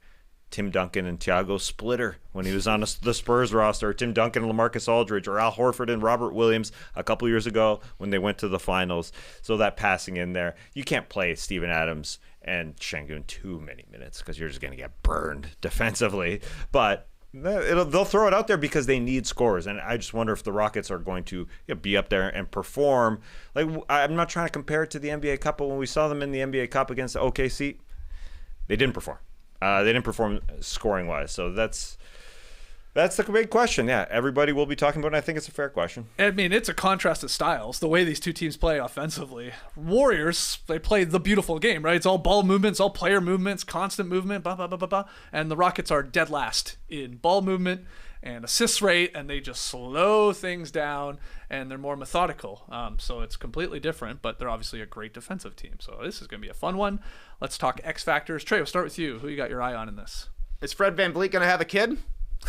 [SPEAKER 3] Tim Duncan and Thiago Splitter when he was on the Spurs roster, Tim Duncan and LaMarcus Aldridge, or Al Horford and Robert Williams a couple years ago when they went to the finals. So that passing in there, you can't play Steven Adams and Şengün too many minutes because you're just going to get burned defensively. But they'll throw it out there because they need scores. And I just wonder if the Rockets are going to be up there and perform. Like, I'm not trying to compare it to the NBA Cup, but when we saw them in the NBA Cup against the OKC, they didn't perform. They didn't perform scoring-wise. So that's the big question. Yeah, everybody will be talking about it, and I think it's a fair question.
[SPEAKER 2] I mean, it's a contrast of styles, the way these two teams play offensively. Warriors, they play the beautiful game, right? It's all ball movements, all player movements, constant movement, blah, blah, blah, blah, blah. And the Rockets are dead last in ball movement and assist rate, and they just slow things down, and they're more methodical. So it's completely different, but they're obviously a great defensive team. So this is going to be a fun one. Let's talk X factors. Trey, we'll start with you. Who you got your eye on in this?
[SPEAKER 5] Is Fred VanVleet going to have a kid?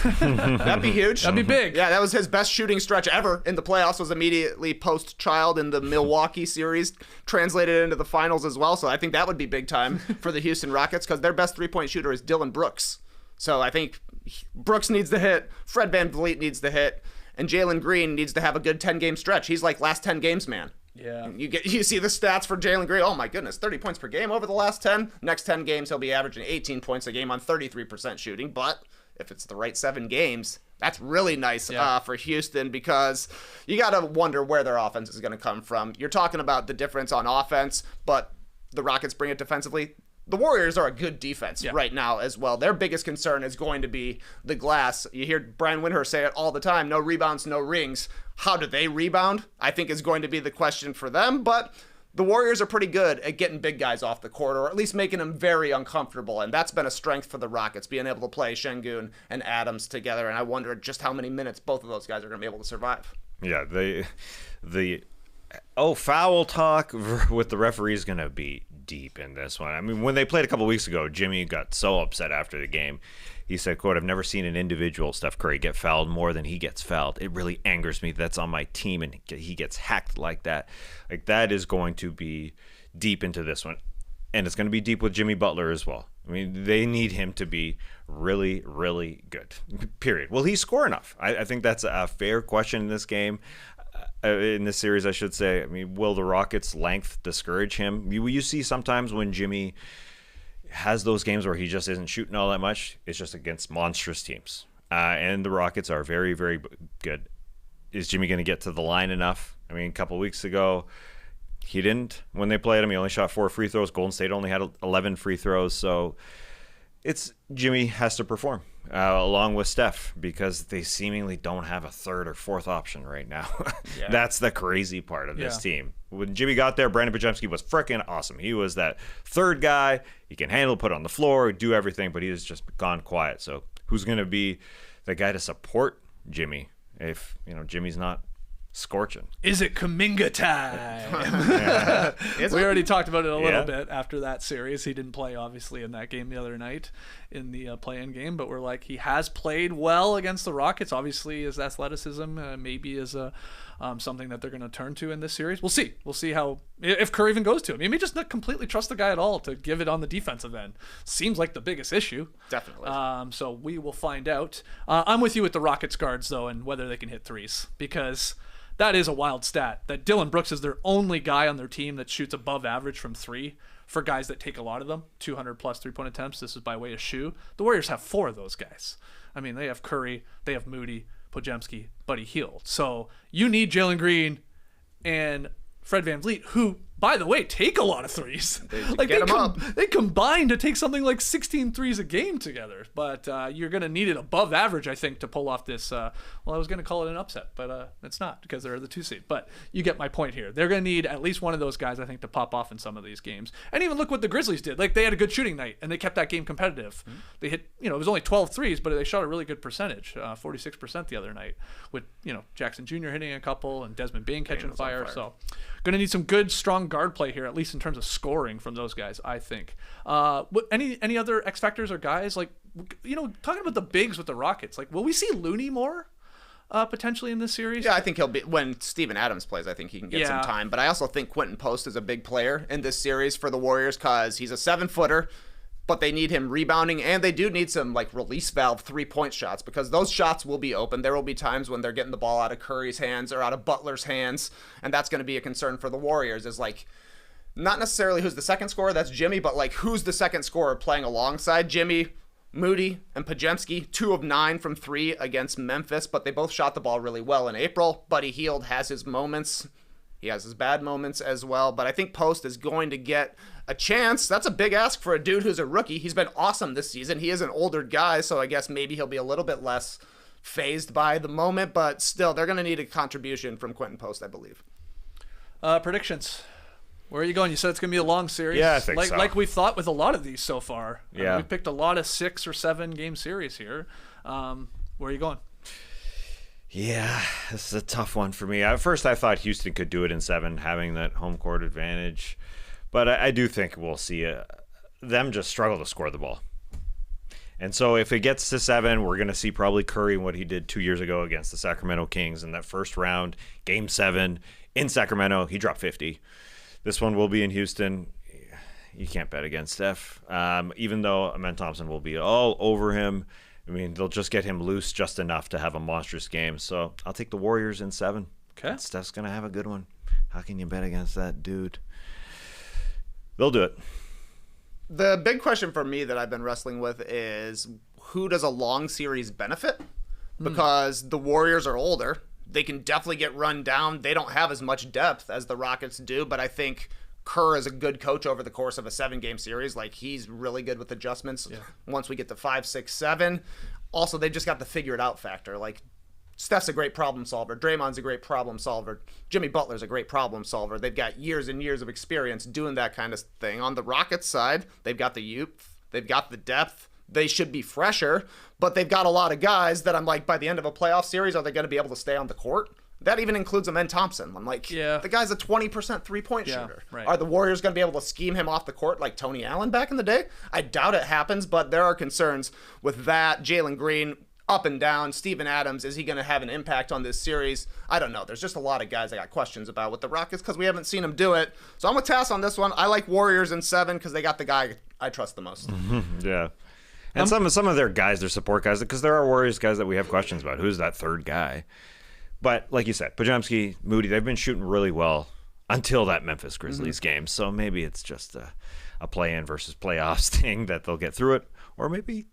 [SPEAKER 5] That'd be huge.
[SPEAKER 2] That'd be big.
[SPEAKER 5] Yeah, that was his best shooting stretch ever in the playoffs, was immediately post-child in the Milwaukee series, translated into the finals as well. So I think that would be big time for the Houston Rockets, because their best three-point shooter is Dylan Brooks. So I think Brooks needs to hit, Fred VanVleet needs to hit, and Jalen Green needs to have a good 10-game stretch. He's like last 10 games, man.
[SPEAKER 2] Yeah.
[SPEAKER 5] You see the stats for Jalen Green. Oh my goodness, 30 points per game over the last 10. Next 10 games, he'll be averaging 18 points a game on 33% shooting. But if it's the right 7 games, that's really nice for Houston, because you got to wonder where their offense is going to come from. You're talking about the difference on offense, but the Rockets bring it defensively. The Warriors are a good defense right now as well. Their biggest concern is going to be the glass. You hear Brian Windhorst say it all the time, no rebounds, no rings. How do they rebound, I think, is going to be the question for them. But the Warriors are pretty good at getting big guys off the court, or at least making them very uncomfortable. And that's been a strength for the Rockets, being able to play Şengün and Adams together. And I wonder just how many minutes both of those guys are going to be able to survive.
[SPEAKER 3] Yeah, foul talk with the referee is going to be deep in this one. I mean, when they played a couple weeks ago, Jimmy got so upset after the game. He said, quote, "I've never seen an individual, Steph Curry, get fouled more than he gets fouled. It really angers me that's on my team and he gets hacked like that." Like, that is going to be deep into this one. And it's going to be deep with Jimmy Butler as well. I mean, they need him to be really, really good, period. Will he score enough? I think that's a fair question in this game. In this series, I should say. I mean, will the Rockets' length discourage him? You see sometimes when Jimmy has those games where he just isn't shooting all that much, it's just against monstrous teams. And the Rockets are very, very good. Is Jimmy going to get to the line enough? I mean, a couple of weeks ago, he didn't. When they played him, he only shot 4 free throws. Golden State only had 11 free throws. So Jimmy has to perform along with Steph, because they seemingly don't have a third or fourth option right now. That's the crazy part of this team. When Jimmy got there, Brandon Podziemski was freaking awesome. He was that third guy. He can handle, put on the floor, do everything, but he has just gone quiet. So who's going to be the guy to support Jimmy if Jimmy's not scorching?
[SPEAKER 2] Is it Kuminga time? We already talked about it a little bit after that series. He didn't play, obviously, in that game the other night in the play-in game, but we're like, he has played well against the Rockets. Obviously, his athleticism maybe is something that they're going to turn to in this series. We'll see. We'll see how, if Curry even goes to him. He may just not completely trust the guy at all to give it on the defensive end. Seems like the biggest issue.
[SPEAKER 5] Definitely.
[SPEAKER 2] So we will find out. I'm with you with the Rockets guards, though, and whether they can hit threes, because that is a wild stat that Dylan Brooks is their only guy on their team that shoots above average from 3 for guys that take a lot of them, 200 plus 3-point attempts. This is by way of shoe. The Warriors have 4 of those guys. I mean, they have Curry, they have Moody, Podziemski, Buddy Hield. So you need Jalen Green and Fred VanVleet, who, by the way, take a lot of threes. They combine to take something like 16 threes a game together. But you're going to need it above average, I think, to pull off this. I was going to call it an upset, but it's not because they're the 2 seed. But you get my point here. They're going to need at least one of those guys, I think, to pop off in some of these games. And even look what the Grizzlies did. Like, they had a good shooting night, and they kept that game competitive. Mm-hmm. They hit, it was only 12 threes, but they shot a really good percentage, 46% the other night, with, Jackson Jr. hitting a couple and Desmond Bane catching fire. So going to need some good, strong guard play here, at least in terms of scoring from those guys, I think. Any other X factors or guys, like, talking about the bigs with the Rockets, like, will we see Looney more potentially in this series?
[SPEAKER 5] Yeah, I think he'll be, when Steven Adams plays, I think he can get some time. But I also think Quentin Post is a big player in this series for the Warriors because he's a 7-footer. But they need him rebounding, and they do need some release valve 3-point shots because those shots will be open. There will be times when they're getting the ball out of Curry's hands or out of Butler's hands, and that's going to be a concern for the Warriors. Is not necessarily who's the second scorer, that's Jimmy, but who's the second scorer playing alongside Jimmy, Moody, and Podziemski. 2 of 9 from 3 against Memphis, but they both shot the ball really well in April. Buddy Hield has his moments. He has his bad moments as well, but I think Post is going to get a chance. That's a big ask for a dude who's a rookie. He's been awesome this season. He is an older guy, so I guess maybe he'll be a little bit less phased by the moment, but still, they're going to need a contribution from Quentin Post, I believe.
[SPEAKER 2] Predictions. Where are you going? You said it's going to be a long series.
[SPEAKER 3] Yeah, I think so.
[SPEAKER 2] Like we've thought with a lot of these so far.
[SPEAKER 3] Yeah.
[SPEAKER 2] We picked a lot of 6 or 7 game series here. Where are you going?
[SPEAKER 3] Yeah, this is a tough one for me. At first, I thought Houston could do it in 7, having that home court advantage. But I do think we'll see them just struggle to score the ball. And so if it gets to 7, we're going to see probably Curry and what he did 2 years ago against the Sacramento Kings in that first round, Game 7 in Sacramento. He dropped 50. This one will be in Houston. You can't bet against Steph. Even though Amen Thompson will be all over him. I mean, they'll just get him loose just enough to have a monstrous game. So I'll take the Warriors in 7.
[SPEAKER 2] Okay.
[SPEAKER 3] Steph's going to have a good one. How can you bet against that dude? They'll do it.
[SPEAKER 5] The big question for me that I've been wrestling with is who does a long series benefit? Because the Warriors are older. They can definitely get run down. They don't have as much depth as the Rockets do, but I think Kerr is a good coach over the course of a 7-game series. He's really good with adjustments once we get to 5, 6, 7. Also, they've just got the figure it out factor. Steph's a great problem solver. Draymond's a great problem solver. Jimmy Butler's a great problem solver. They've got years and years of experience doing that kind of thing. On the Rockets side, they've got the youth. They've got the depth. They should be fresher, but they've got a lot of guys that I'm by the end of a playoff series, are they going to be able to stay on the court? That even includes Amen Thompson. I'm the guy's a 20% 3-point shooter.
[SPEAKER 2] Right.
[SPEAKER 5] Are the Warriors going to be able to scheme him off the court like Tony Allen back in the day? I doubt it happens, but there are concerns with that. Jalen Green, up and down. Steven Adams, is he going to have an impact on this series? I don't know. There's just a lot of guys I got questions about with the Rockets because we haven't seen them do it. So I'm with Tass on this one. I like Warriors in 7 because they got the guy I trust the most.
[SPEAKER 3] Yeah. And some of their guys, their support guys, because there are Warriors guys that we have questions about. Who's that third guy? But like you said, Podziemski, Moody, they've been shooting really well until that Memphis Grizzlies game. So maybe it's just a play-in versus playoffs thing that they'll get through it. Or maybe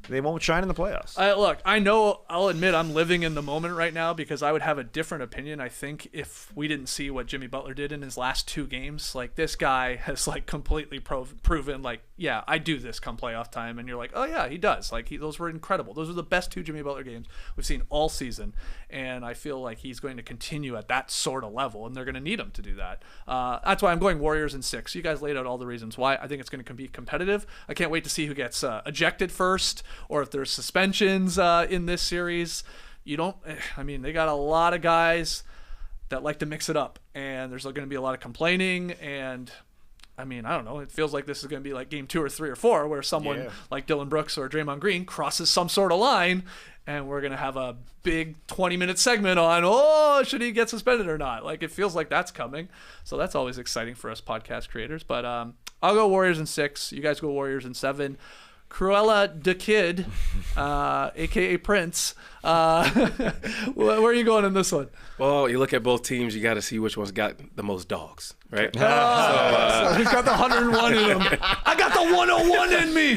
[SPEAKER 3] they won't shine in the playoffs.
[SPEAKER 2] Look, I know, I'll admit I'm living in the moment right now because I would have a different opinion, I think, if we didn't see what Jimmy Butler did in his last 2 games. This guy has completely proven yeah, I do this come playoff time. And you're oh yeah, he does. Those were incredible. Those are the best 2 Jimmy Butler games we've seen all season. And I feel like he's going to continue at that sort of level, and they're going to need him to do that. That's why I'm going Warriors in 6. You guys laid out all the reasons why. I think it's going to be competitive. I can't wait to see who gets ejected first, or if there's suspensions in this series. They got a lot of guys that like to mix it up, and there's going to be a lot of complaining, and I don't know. It feels like this is going to be game 2 or 3 or 4 where someone like Dylan Brooks or Draymond Green crosses some sort of line, and we're going to have a big 20-minute segment on, should he get suspended or not? It feels like that's coming. So that's always exciting for us podcast creators. But I'll go Warriors in 6. You guys go Warriors in 7. Cruella the Kid, a.k.a. Prince. Where are you going in this one?
[SPEAKER 4] Well, you look at both teams, you got to see which one's got the most dogs, right?
[SPEAKER 2] So he's got the 101 in him. I got the 101 in me.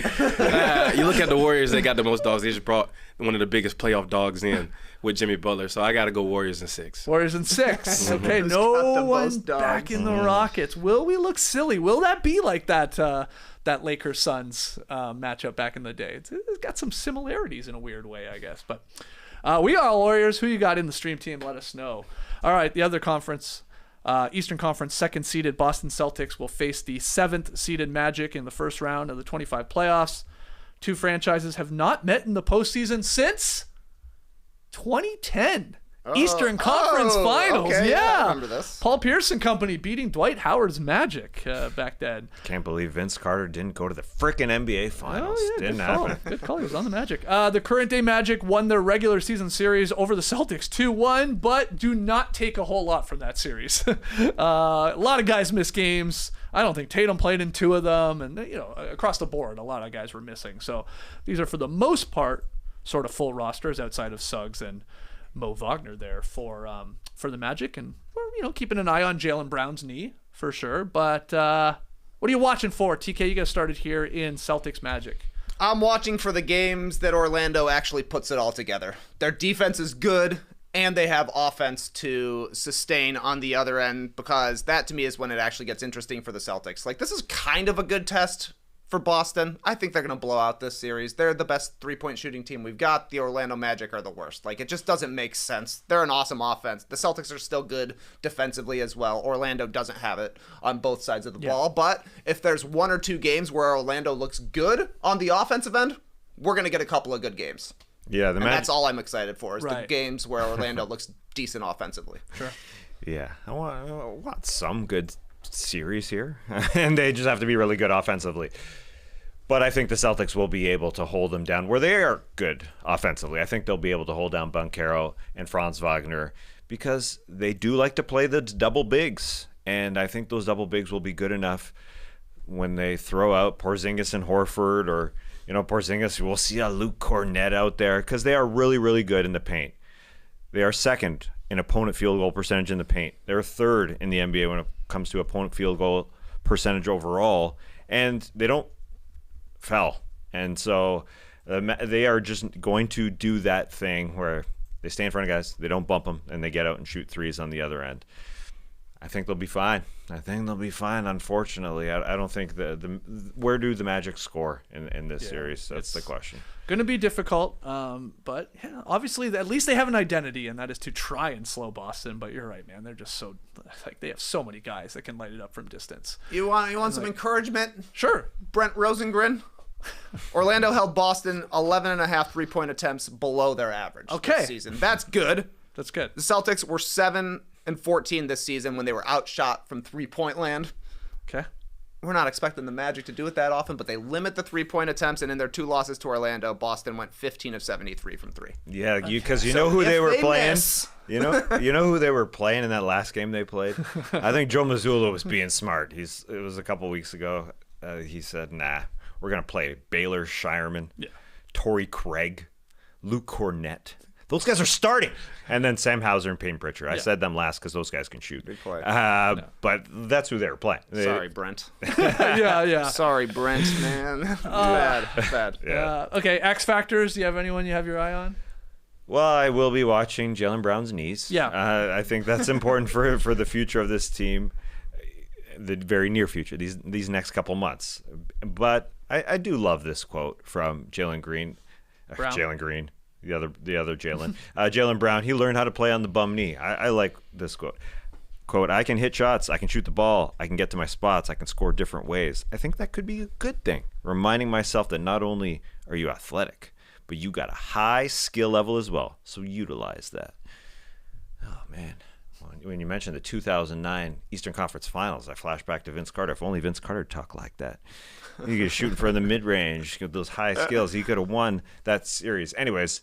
[SPEAKER 4] You look at the Warriors, they got the most dogs. They just brought one of the biggest playoff dogs in with Jimmy Butler. So I got to go Warriors in 6.
[SPEAKER 2] Warriors in 6. Okay,
[SPEAKER 5] Who's
[SPEAKER 2] no
[SPEAKER 5] got the
[SPEAKER 2] one
[SPEAKER 5] most dogs?
[SPEAKER 2] back in the Rockets. Will we look silly? Will that be like that that Lakers-Suns matchup back in the day? It's got some similarities in a weird way, I guess. But we are Warriors. Who you got in the stream team? Let us know. All right, the other conference, Eastern Conference, second-seeded Boston Celtics will face the 7th-seeded Magic in the first round of the 25 playoffs. Two franchises have not met in the postseason since 2010. Eastern Conference Finals.
[SPEAKER 5] Okay,
[SPEAKER 2] yeah.
[SPEAKER 5] I remember this.
[SPEAKER 2] Paul Pierce and company beating Dwight Howard's Magic back then.
[SPEAKER 3] Can't believe Vince Carter didn't go to the frickin' NBA Finals. Didn't happen.
[SPEAKER 2] Good call. He was on the Magic. The current-day Magic won their regular season series over the Celtics 2-1, but do not take a whole lot from that series. A lot of guys missed games. I don't think Tatum played in 2 of them, and across the board, a lot of guys were missing. So these are, for the most part, sort of full rosters outside of Suggs and Mo Wagner there for the Magic, and we're keeping an eye on Jaylen Brown's knee for sure. But what are you watching for, TK? You got started here in Celtics Magic.
[SPEAKER 5] I'm watching for the games that Orlando actually puts it all together. Their defense is good, and they have offense to sustain on the other end, because that to me is when it actually gets interesting for the Celtics. Like, this is kind of a good test for Boston. I think they're going to blow out this series. They're the best three-point shooting team we've got. The Orlando Magic are the worst. Like, it just doesn't make sense. They're an awesome offense. The Celtics are still good defensively as well. Orlando doesn't have it on both sides of the ball. But if there's 1 or 2 games where Orlando looks good on the offensive end, we're going to get a couple of good games.
[SPEAKER 3] Yeah,
[SPEAKER 5] and that's all I'm excited for, is
[SPEAKER 2] Right.
[SPEAKER 5] the games where Orlando looks decent offensively.
[SPEAKER 2] Sure.
[SPEAKER 3] Yeah, I want some good series here, and they just have to be really good offensively. But I think the Celtics will be able to hold them down where they are good offensively. I think they'll be able to hold down Banchero and Franz Wagner, because they do like to play the double bigs, and I think those double bigs will be good enough when they throw out Porzingis and Horford, or Porzingis. We'll see a Luke Cornett out there, because they are really, really good in the paint. They are second in opponent field goal percentage in the paint. They're third in the NBA when it comes to opponent field goal percentage overall, and they don't foul. And so they are just going to do that thing where they stay in front of guys, they don't bump them, and they get out and shoot threes on the other end. I think they'll be fine. Unfortunately, I don't think where do the Magic score in this series? That's the question.
[SPEAKER 2] Going to be difficult, but yeah, obviously at least they have an identity, and that is to try and slow Boston. But you're right, man. They're just so they have so many guys that can light it up from distance.
[SPEAKER 5] You want some encouragement?
[SPEAKER 2] Sure.
[SPEAKER 5] Brent Rosengren. Orlando held Boston 11.5 3-point attempts below their average this season. That's good.
[SPEAKER 2] That's good.
[SPEAKER 5] The Celtics were 7-14 this season when they were outshot from 3-point land.
[SPEAKER 2] Okay.
[SPEAKER 5] We're not expecting the Magic to do it that often, but they limit the 3-point attempts, and in their 2 losses to Orlando, Boston went 15 of 73 from 3.
[SPEAKER 3] Yeah, because you know who they were playing.
[SPEAKER 5] Miss,
[SPEAKER 3] You know who they were playing in that last game they played? I think Joe Mazzulla was being smart. It was a couple weeks ago. He said, "Nah, we're gonna play Baylor Shireman, Torrey Craig, Luke Cornett. Those guys are starting." And then Sam Hauser and Payne Pritchard. I said them last because those guys can shoot.
[SPEAKER 5] Good play.
[SPEAKER 3] But that's who they were playing.
[SPEAKER 5] Sorry, Brent.
[SPEAKER 2] yeah.
[SPEAKER 5] Sorry, Brent, man. Bad.
[SPEAKER 3] Yeah.
[SPEAKER 2] Okay, X Factors. Do you have anyone you have your eye on?
[SPEAKER 3] Well, I will be watching Jaylen Brown's knees.
[SPEAKER 2] Yeah.
[SPEAKER 3] I think that's important for the future of this team, the very near future, these next couple months. But I do love this quote from Jalen Green. Jalen Green. The other Jalen. Jaylen Brown, he learned how to play on the bum knee. I like this quote. Quote, "I can hit shots, I can shoot the ball, I can get to my spots, I can score different ways. I think that could be a good thing. Reminding myself that not only are you athletic, but you got a high skill level as well. So utilize that." Oh, man. When you mentioned the 2009 Eastern Conference Finals, I flash back to Vince Carter. If only Vince Carter talked like that. He could shoot from the mid-range, get those high skills. He could have won that series. Anyways,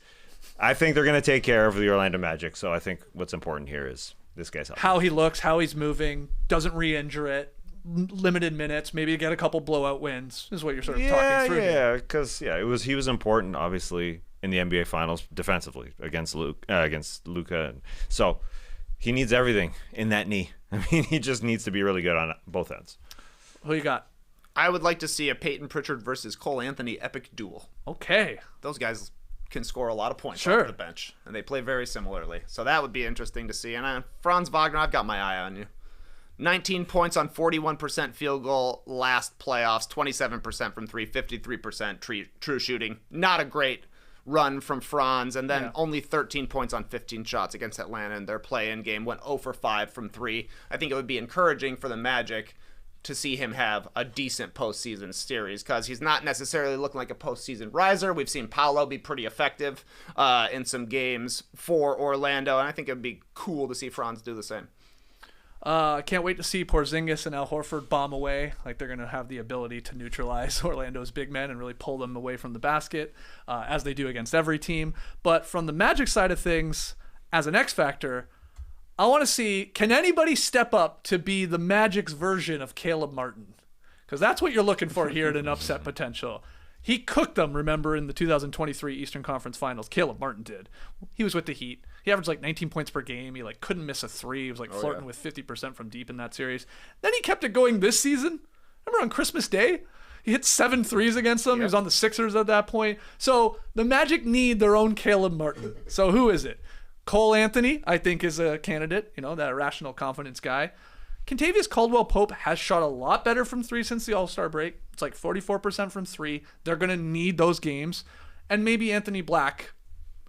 [SPEAKER 3] I think they're going to take care of the Orlando Magic. So I think what's important here is this guy's healthy.
[SPEAKER 2] How he looks, how he's moving, doesn't re-injure it, limited minutes, maybe get a couple blowout wins is what you're sort of talking through.
[SPEAKER 3] Yeah, because he was important, obviously, in the NBA Finals defensively against Luka. So he needs everything in that knee. I mean, he just needs to be really good on both ends.
[SPEAKER 2] Who you got?
[SPEAKER 5] I would like to see a Peyton Pritchard versus Cole Anthony epic duel.
[SPEAKER 2] Okay.
[SPEAKER 5] Those guys can score a lot of points
[SPEAKER 2] Sure.
[SPEAKER 5] off the bench, and they play very similarly. So that would be interesting to see. And Franz Wagner, I've got my eye on you. 19 points on 41% field goal last playoffs, 27% from 3, 53% true shooting. Not a great run from Franz, and then only 13 points on 15 shots against Atlanta in their play-in game. Went 0 for 5 from 3. I think it would be encouraging for the Magic to see him have a decent postseason series, because he's not necessarily looking like a postseason riser. We've seen Paolo be pretty effective in some games for Orlando, and I think it would be cool to see Franz do the same.
[SPEAKER 2] I can't wait to see Porzingis and Al Horford bomb away. Like, they're going to have the ability to neutralize Orlando's big men and really pull them away from the basket, as they do against every team. But from the Magic side of things, as an X factor, I want to see, can anybody step up to be the Magic's version of Caleb Martin? Because that's what you're looking for here at an upset potential. He cooked them, remember, in the 2023 Eastern Conference Finals. Caleb Martin did. He was with the Heat. He averaged like 19 points per game. He like couldn't miss a three. He was like flirting with 50% from deep in that series. Then he kept it going this season. Remember on Christmas Day? He hit 7 threes against them. He was on the Sixers at that point. So the Magic need their own Caleb Martin. So who is it? Cole Anthony, I think, is a candidate, that irrational confidence guy. Kentavious Caldwell-Pope has shot a lot better from 3 since the All-Star break. It's like 44% from 3. They're going to need those games. And maybe Anthony Black,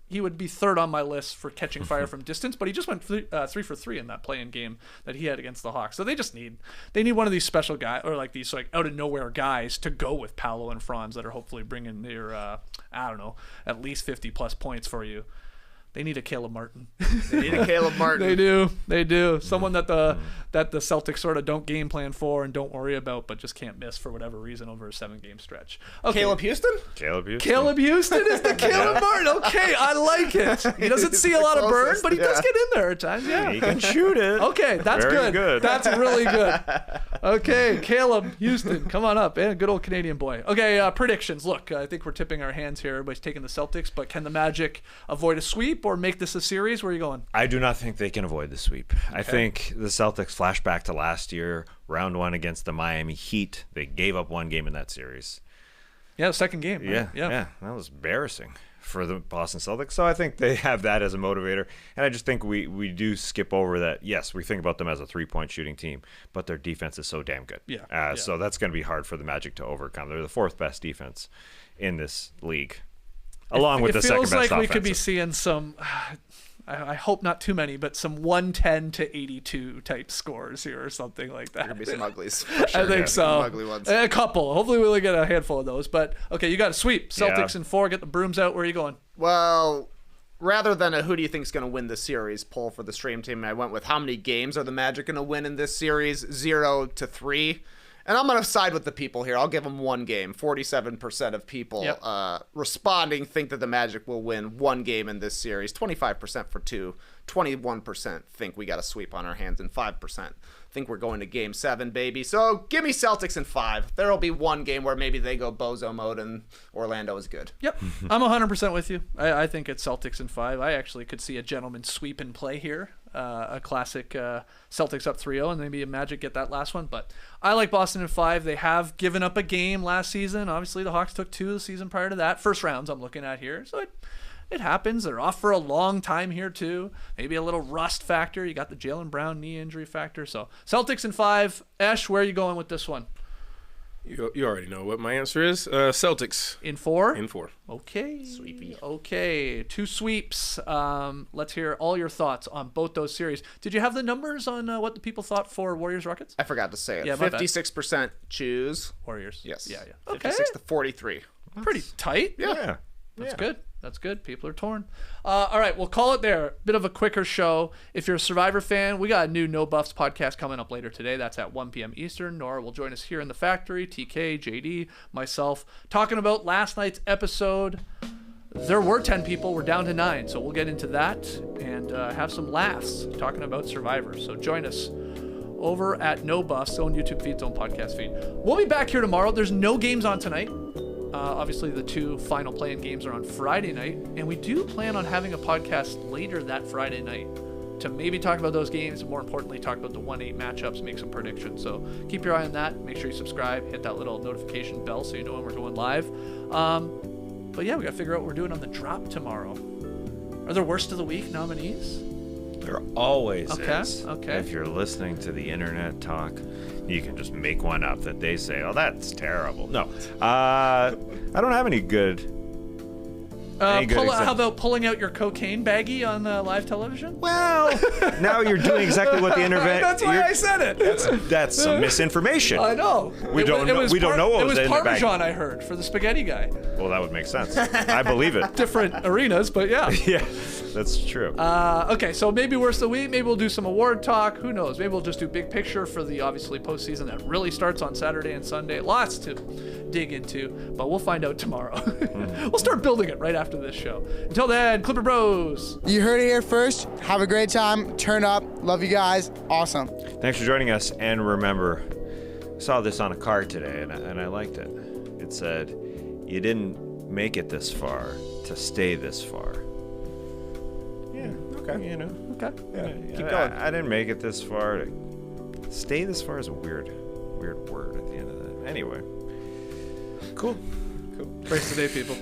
[SPEAKER 2] he would be third on my list for catching fire from distance, but he just went 3 for 3 in that play-in game that he had against the Hawks. So they need one of these special guys, or like these like out-of-nowhere guys to go with Paolo and Franz that are hopefully bringing their, at least 50-plus points for you. They need a Caleb Martin.
[SPEAKER 5] They need a Caleb Martin.
[SPEAKER 2] They do. Someone that the Celtics sort of don't game plan for and don't worry about, but just can't miss for whatever reason over a 7-game stretch. Okay.
[SPEAKER 5] Caleb Houston
[SPEAKER 2] Caleb Houston is the Caleb Martin. Okay, I like it. He doesn't see a lot of burn, but he does get in there at times. Yeah,
[SPEAKER 3] he can shoot it.
[SPEAKER 2] Okay, that's
[SPEAKER 3] Very good.
[SPEAKER 2] That's really good. Okay, Caleb Houston, come on up. And good old Canadian boy. Okay, predictions. Look, I think we're tipping our hands here. Everybody's taking the Celtics, but can the Magic avoid a sweep or make this a series? Where are you going?
[SPEAKER 3] I do not think they can avoid the sweep. Okay. I think the Celtics flash back to last year, round 1 against the Miami Heat. They gave up 1 game in that series.
[SPEAKER 2] Yeah, the second game. Right?
[SPEAKER 3] Yeah. That was embarrassing for the Boston Celtics. So I think they have that as a motivator. And I just think we do skip over that. Yes, we think about them as a 3-point shooting team, but their defense is so damn good.
[SPEAKER 2] Yeah.
[SPEAKER 3] So that's going to be hard for the Magic to overcome. They're the 4th best defense in this league. Along with the second best offensive.
[SPEAKER 2] It feels like we could be seeing some, I hope not too many, but some 110 to 82 type scores here or something like that.
[SPEAKER 5] There could be some uglies. For sure.
[SPEAKER 2] I think so.
[SPEAKER 5] Some ugly ones.
[SPEAKER 2] A couple. Hopefully we'll get a handful of those. But okay, you got a sweep. Celtics in 4. Get the brooms out. Where are you going?
[SPEAKER 5] Well, rather than a who do you think is going to win the series poll for the stream team, I went with how many games are the Magic going to win in this series? 0 to 3. And I'm going to side with the people here. I'll give them 1 game. 47% of people responding think that the Magic will win 1 game in this series. 25% for 2. 21% think we got a sweep on our hands. And 5% think we're going to Game 7, baby. So give me Celtics in 5. There will be 1 game where maybe they go bozo mode and Orlando is good.
[SPEAKER 2] Yep. I'm 100% with you. I think it's Celtics in 5. I actually could see a gentleman's sweep in play here. A classic Celtics up 3-0, and maybe a Magic get that last one. But I like Boston in 5. They have given up a game last season. Obviously, the Hawks took 2 the season prior to that. First rounds I'm looking at here. So it happens. They're off for a long time here, too. Maybe a little rust factor. You got the Jaylen Brown knee injury factor. So Celtics in 5. Ash, where are you going with this one?
[SPEAKER 4] You already know what my answer is. Celtics.
[SPEAKER 2] In 4?
[SPEAKER 4] In 4.
[SPEAKER 2] Okay.
[SPEAKER 5] Sweepy.
[SPEAKER 2] Okay. 2 sweeps. Let's hear all your thoughts on both those series. Did you have the numbers on what the people thought for Warriors-Rockets?
[SPEAKER 5] I forgot to say it.
[SPEAKER 2] Yeah,
[SPEAKER 5] 56% choose
[SPEAKER 2] Warriors.
[SPEAKER 5] Yes.
[SPEAKER 2] Yeah. Okay.
[SPEAKER 5] 56 to 43.
[SPEAKER 2] Pretty tight.
[SPEAKER 3] Yeah.
[SPEAKER 2] That's good. That's good. People are torn. All right, we'll call it there. Bit of a quicker show. If you're a Survivor fan, we got a new No Buffs podcast coming up later today. That's at 1 p.m. Eastern. Nora will join us here in the factory. TK, JD, myself, talking about last night's episode. There were 10 people. We're down to 9, so we'll get into that and have some laughs talking about Survivor. So join us over at No Buffs, own YouTube feed, own podcast feed. We'll be back here tomorrow. There's no games on tonight. Obviously, the 2 final play-in games are on Friday night, and we do plan on having a podcast later that Friday night. to maybe talk about those games, and more importantly, talk about the 1-8 matchups, make some predictions. So keep your eye on that. Make sure you subscribe, hit that little notification bell so you know when we're going live. But yeah, we got to figure out what we're doing on the drop tomorrow. Are there worst of the week nominees?
[SPEAKER 3] There always is.
[SPEAKER 2] Okay.
[SPEAKER 3] If you're listening to the internet talk, you can just make one up that they say, "Oh, that's terrible." No, I don't have any good.
[SPEAKER 2] How about pulling out your cocaine baggie on live television?
[SPEAKER 3] Well, now you're doing exactly what the internet.
[SPEAKER 2] That's why I said it.
[SPEAKER 3] That's some misinformation.
[SPEAKER 2] I know.
[SPEAKER 3] We don't know what was in the bag.
[SPEAKER 2] Parmesan, I heard, for the spaghetti guy.
[SPEAKER 3] Well, that would make sense. I believe it.
[SPEAKER 2] Different arenas, but yeah.
[SPEAKER 3] Yeah, that's true.
[SPEAKER 2] Okay, so maybe worst of the week. Maybe we'll do some award talk. Who knows? Maybe we'll just do big picture for the obviously postseason that really starts on Saturday and Sunday. Lots to dig into, but we'll find out tomorrow. We'll start building it right after this show. Until then, Clipper Bros.
[SPEAKER 6] You heard it here first. Have a great time. Turn up. Love you guys. Awesome.
[SPEAKER 3] Thanks for joining us. And remember, I saw this on a card today, and I liked it. It said, "You didn't make it this far to stay this far." Yeah. Okay. You know.
[SPEAKER 2] Okay.
[SPEAKER 3] Yeah. Keep going. I didn't make it this far. To stay this far is a weird word at the end of that. Anyway. Cool.
[SPEAKER 2] Praise the day, people.